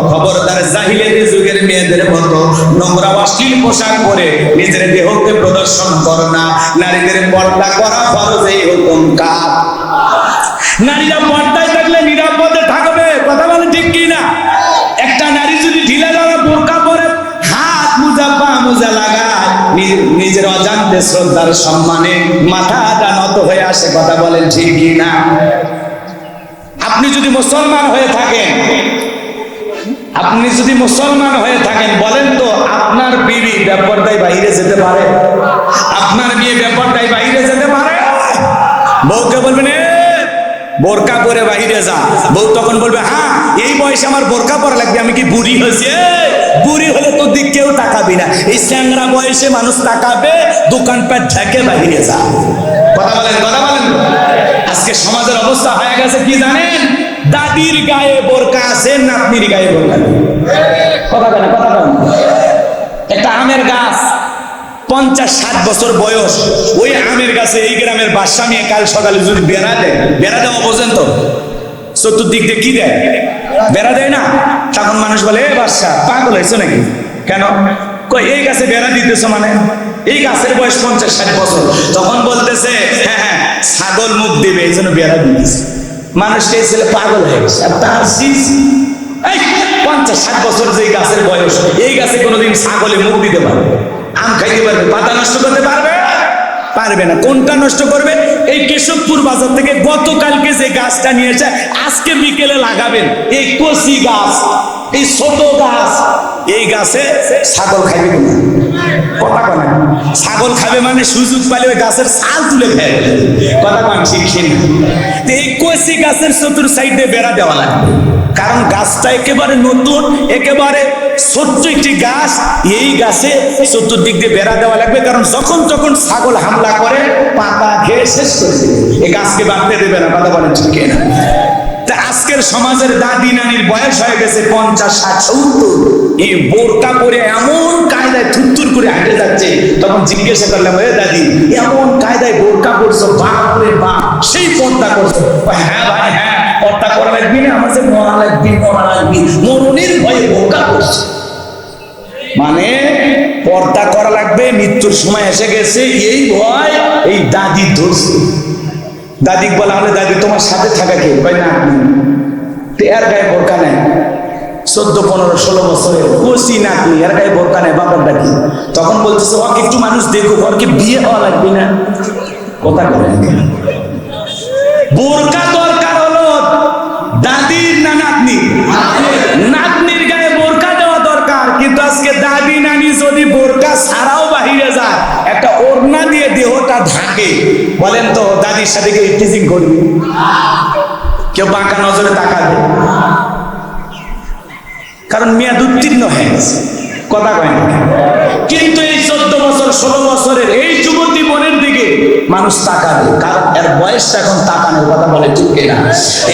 খবরদার জাহিলিয়াতের যুগের মেয়েদের মতো নোংরা অশ্লীল পোশাক পরে নিজের দেহকে প্রদর্শন করো না। নারীদের পর্দা করা ফরজ, এই হুকুম কার? নারীরা পর্দায় থাকলে নিরাপদে থাকবে। কথা বলে ঠিক কি না? একটা নারী যদি ঢিলা ঢালা বোরকা পরে, হাত মোজা পা মোজা লাগায়, নিজের অজান্তে শ্রদ্ধার সম্মানে মাথাটা নত হয়ে আসে। কথা বলেন ঠিক কি না? আপনি যদি মুসলমান হয়ে থাকেন, আপনি যদি মুসলমান হয়ে থাকেন, বলেন তো আপনার বিবি বেপরদায় বাইরে যেতে পারে? আপনার বিয়ে বেপরদায় বাইরে যেতে পারে? বউকে বলবেন বোরকা পরে বাইরে যা। বউ তখন বলবে, হ্যাঁ এই বয়সে আমার বোরকা পরা লাগবে, আমি কি বুড়ি হয়েছি? বুড়ি হলে তো দিক কেউ তাকাবি না। এই চ্যাংরা বয়সে মানুষ তাকাবে, দোকানপাট ঢেকে বাইরে যা। কথা বলেন, কথা বলেন। আজকে সমাজের অবস্থা হয়ে গেছে কি জানেন? দাদির গায়ে বোরকা আছে, নাতনির গায়ে বোরকা নেই। কথা বলেন, কথা বলেন। একটা আমের গাছ 50-60 বছর বয়স, ওই আমের গাছে এই গ্রামের বাদশা মেয়ে কাল সকালে যদি বেড়া দেয়, বেড়া দেওয়া বোঝেন তো? চতুর্দিক দিয়ে কি দেয়? বেড়া দেয় না? তখন মানুষ বলে, এ বাদশা পাগল হয়েছে নাকি? কেন? কই এই গাছে বেড়া দিতেছ মানে? এই গাছের বয়স 50-60 বছর। তখন বলতেছে, হ্যাঁ হ্যাঁ ছাগল মুখ দেবে এই জন্য বেড়া দিতেছে। মানুষকে ছেলে পাগল হয়ে গেছে। আর তার 50-60 বছর যে গাছের বয়স, এই গাছে কোনোদিন ছাগলে মুখ দিতে পারবে? আম খাইতে পারবে? পাতা নষ্ট করতে পারবে? পারবে না। কোনটা নষ্ট করবে? এই কেশবপুর বাজার থেকে গতকালকে যে গাছটা নিয়েছে, আজকে বিকেলে লাগাবেন। এই কচি গাছ, এই ছোট গাছ, এই গাছে ছাগল খাইবে কিনা? কথা কয় না? ছাগল খাবে মানে সুযোগ পাইলে ওই গাছের ছাল তুলে খায়। কথা কন ঠিক কিনা? এই কচি গাছের চতুর সাইডে বেড়া দেওয়া লাগবে, কারণ গাছটা একেবারে নতুন, একেবারে ছোট্ট একটি গাছ। এই গাছে চতুর্দিক দিয়ে বেড়া দেওয়া লাগবে, কারণ যখন তখন ছাগল হামলা করে পাতা খেয়ে শেষ করে দেবে। এই গাছকে বাঁধতে দেবে না। কথা বলেন ঠিক না? তা আজকের সমাজের দাদি নানির বয়স হয়ে গেছে 50-60-70, এই বোরকা পরে এমন কায়দায় থুত্তুর করে হাঁটে যাচ্ছে। তখন জিজ্ঞাসা করলাম, এ দাদি এমন কায়দায় বোরকা পরছো? বাপ রে বাপ, সেই পর্দা করছো? হ্যাঁ ভাই হ্যাঁ, পর্দা করা লাগবে না, আমার যে মরা লাগবে, মরা লাগবে, মরণের ভয়ে বোরকা করছে। মানে পর্দা করা লাগবে, মৃত্যুর সময় এসে গেছে, এই ভয় এই দাদি ধরছে। দাদি বলা হলে, দাদি তোমার সাথে থাকা কে? ভাই না আপনি। এর গায়ে বোরকা নেই, 14-15-16 বছরের কচি নাতনি, এর গায়ে বোরকা নেই, বাবার ডাকি। তখন বলতেছে, ওকে একটু মানুষ দেখুক, ওর কি বিয়ে হওয়া লাগবে না? কথা বলেন, বোরকা দরকার হলো দাদির না নাতনি? নাতনির গায়ে বোরকা দেওয়া দরকার। কিন্তু আজকে দাদি নানি যদি বোরকা ছাড়াও বাহিরে যায়, একটা ওড়না দিয়ে দেহটা ঢাকে, বলেন তো দাদির সাথে কেউ টিচিং করবে? কেউ বাঁকা নজরে তাকাবে? কারণ মেয়াদ উত্তীর্ণ হয়ে গেছে। কথা কয় না? কিন্তু এই 14 বছর 16 বছরের এই যুবতী বোনের দিকে মানুষ তাকাবে, কারণ এর বয়সটা এখন তাকানোর। কথা বলে ঠিক না?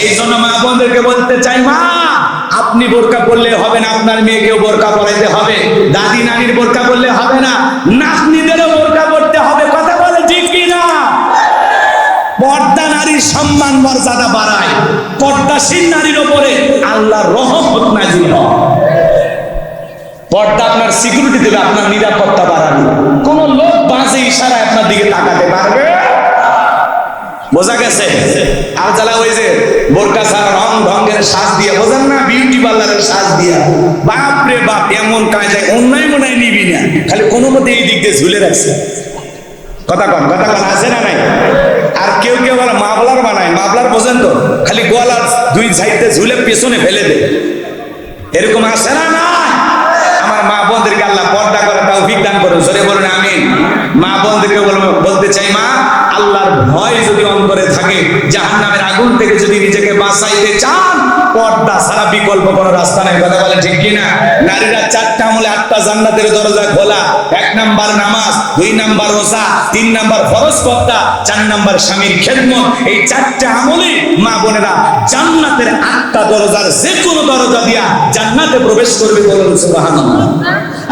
এই জন্য মা বোনদেরকে বলতে চাই, মা আপনি বোরকা পরলে হবে না, আপনার মেয়েকেও বোরকা পরাইতে হবে। দাদি নানির বোরকা পরলে হবে না, নাতনিদেরও বোরকা পরতে হবে। কথা বলে ঠিক কি না? পর্দা নারীর সম্মান মর্যাদা বাড়ায়, পর্দাশীল নারীর উপরে আল্লাহর রহমত নাজিল হয়। পর্দা আপনার সিকিউরিটি দেবে, আপনার নিরাপত্তা বাড়াবে। কোন লোক বাজে ইশারায় আপনার দিকে তাকাতে পারবে? বোঝা গেছে? আর জ্বালা ওই যে বোরকা ছাড়া রং ঢঙ্গের সাজ দিয়ে, বোঝেন না, বিউটি পার্লারের সাজ দিয়া, বাপ রে বাপ, এমন কায়দায় অন্যায় মনে নিবি না, খালি কোনো মতে এই দিক দিয়ে ঝুলে রাখছে। কথা কন আছে না নাই? আর কেউ কেউ আবার মাফলার বানায়, মাফলার বোঝেন তো, খালি গলার দুই সাইডে ঝুলে পেছনে ফেলে দেয়, এরকম আছে না? না, আমার মা বোনদেরকে আল্লাহ পর্দা করে তৌফিক দান করুন, জোরে বলুন আমিন। মা বোনদেরকে বলতে চাই, মা, আল্লাহর ভয় যদি অন্তরে থাকে, জাহান্নামের আগুন থেকে যদি নিজেকে বাঁচাইতে চান, পর্দা ছাড়া বিকল্প কোনো রাস্তা নাই। কথা বলে ঠিক কিনা? নারীরা 4টা আমলে 8টা জান্নাতের দরজা খোলা। 1 নাম্বার নামাজ, 2 নাম্বার রোজা, 3 নাম্বার ফরজ পর্দা, 4 নাম্বার স্বামীর খেদমত। এই 4টা আমলে মা বোনেরা জান্নাতের 8টা দরজার যে কোনো দরজা দিয়া জান্নাতে প্রবেশ করবে। বলুন সুবহানাল্লাহ,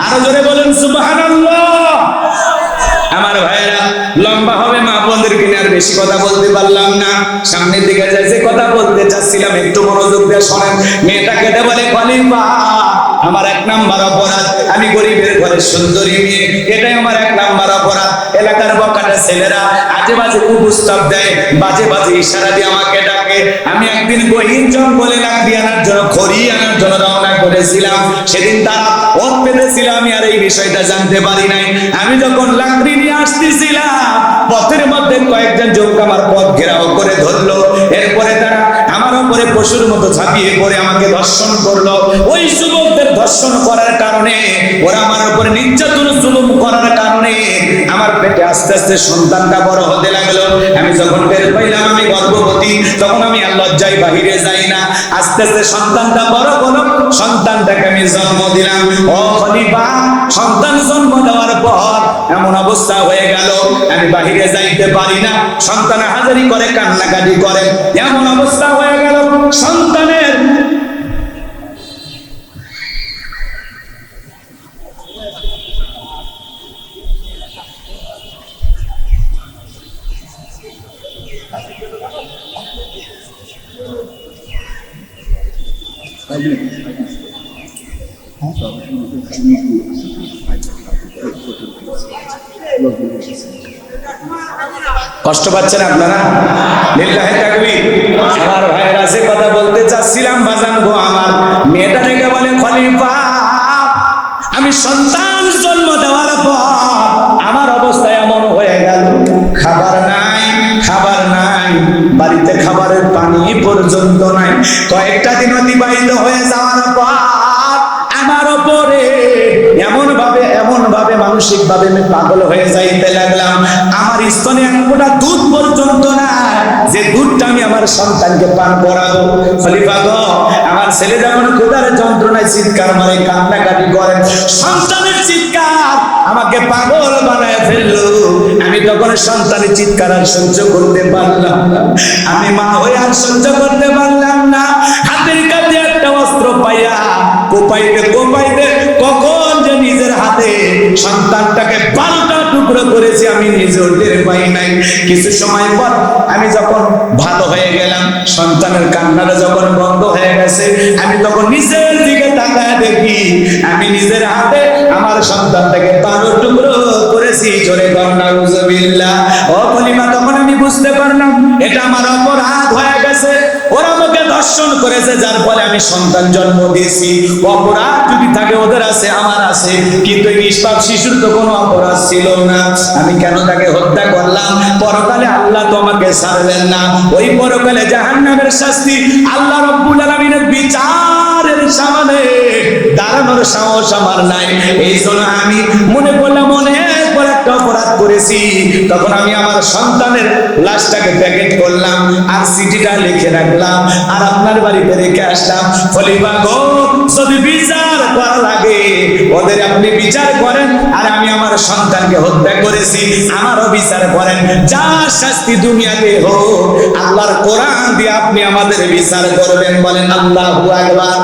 আরো জোরে বলুন সুবহানাল্লাহ। আমার ভাইয়েরা, লম্বা হবে, মা বোনদেরকে নিয়ে আর বেশি কথা বলতে পারলাম না। সামনের দিকে যাইছে, কথা বলতে চাচ্ছিলাম, একটু মনোযোগ দিয়ে শোনেন। মেয়েটা কেটে বলে, খলিফা, আমার 1 নাম্বার অপরাধ, আমি গরিবের ঘরের সুন্দরী মেয়ে, এটাই আমার 1 নাম্বার অপরাধ। এলাকার বকাটা ছেলেরা আজে বাজে কুপ্রস্তাব দেয়, বাজে বাজে ইশারা দিয়ে আমাকে ডাকে। আমি একদিন গহীন জঙ্গলে লাকড়ি আনার জন্য, খড়ি আনার জন্য রওনা করেছিলাম। সেদিন তারা ওত পেতেছিল, আমি আর এই বিষয়টা জানতে পারি নাই। আমি যখন লাকড়ি নিয়ে আসতেছিলাম, পথের মধ্যে কয়েকজন যুবক আমার পথ ঘেরাও করে ধরলো। এরপরে তারা আমার উপরে পশুর মতো ঝাঁপিয়ে পড়ে আমাকে ধর্ষণ করলো। ওই যুবকদের ধর্ষণ করার কারণে, ওরা আমার উপরে নির্যাতন জুলুম করার কারণে আমার পেটে আস্তে আস্তে সন্তানটা বড় হতে লাগলো। আমি যখন টের পাইলাম আমি গর্ভবতী, তখন আমি আর লজ্জায় বাহিরে যাই না। আস্তে আস্তে সন্তানটা বড় হলো, সন্তানটাকে আমি জন্ম দিলাম। ও খলিফা, সন্তান জন্ম দেওয়ার পর এমন অবস্থা হয়ে গেল, আমি বাহিরে যাইতে পারি না। সন্তান হাজারি করে, কান্নাকাটি করে, এমন অবস্থা হয়ে গেল সন্তানের। কষ্ট পাচ্ছেন আপনারা? লিল্লাহি তাকবীর। আমার ভাইরা, যে কথা বলতে চাচ্ছিলাম, বাজান গো, আমার মেয়েটা ডেকে বলে, খলিফা, আমি সন্তান জন্ম দেওয়ার পর আমার অবস্থা এমন হয়ে গেল, খাবার নাই, বাড়িতে খাবারের পানি পর্যন্ত নাই। কয়েকটা দিন অতিবাহিত হয়ে যাওয়ার পর আমার উপরে এমন ভাবে মানসিক ভাবে আমি পাগল হয়ে যাইতে লাগলাম। আমার স্তনে 1 ফোঁটা দুধ পর্যন্ত না, যে দুধটা আমি আমার সন্তানকে পান করাবো। খলিফা গো, আমার ছেলে যখন ক্ষুধার যন্ত্রণায় চিৎকার মারে, কান্নাকাটি করে, সন্তানের চিৎকার আমাকে পাগল বানায় ফেললো। আমি তখন সন্তানের চিৎকার আর সহ্য করতে পারলাম না, আমি মা হয়ে আর সহ্য করতে পারলাম না। হাতের কাছে একটা অস্ত্র পাইয়া কোপাইতে কখন যে নিজের হাতে সন্তানটাকে 12টা টুকরো করেছি, আমি নিজেও টের পাই নাই। কিছু সময় পর আমি যখন ভালো হয়ে গেলাম, সন্তানের কান্নাটা যখন বন্ধ হয়ে গেছে, আমি তখন নিজের দিকে তাকায় দেখি আমি নিজের হাতে আমার সন্তানটাকে 12 টুকরো করেছি। জোরে বল নাউজুবিল্লাহ। ও খলিফা, তখন আমি বুঝতে পারলাম এটা আমার অপরাধ হয়ে গেছে। ওরা আমাকে ধর্ষণ করেছে, যার ফলে আমি সন্তান জন্ম দিয়েছি। অপরাধ যদি থাকে ওদের আছে, আমার আছে, কিন্তু এই নিষ্পাপ শিশুর তো কোনো অপরাধ ছিল না। আমি কেন তাকে হত্যা করলাম? পরকালে আল্লাহ তো আমাকে ছাড়বেন না। ওই পরকালে জাহান্নামের শাস্তি আল্লাহ রাব্বুল আলামিনের বিচারের সামনে দাঁড়ানোর সাহস আমার নাই। এই জন্য আমি মনে করলাম অনেক বড় একটা অপরাধ করেছি। তখন আমি আমার সন্তানের লাশটাকে প্যাকেট করলাম, আর চিঠিটা লিখে রাখলাম, আর আপনার বাড়িতে রেখে আসলাম। খলিফা গো, যদি বিচার করা লাগে ওদের আপনি বিচার করেন, আর আমি আমার সন্তানকে হত্যা করেছি, আমারও বিচার করেন। যা শাস্তি দুনিয়াতে হোক, আল্লাহর কোরআন দিয়ে আপনি আমাদের বিচার করবেন। বলেন আল্লাহু আকবার।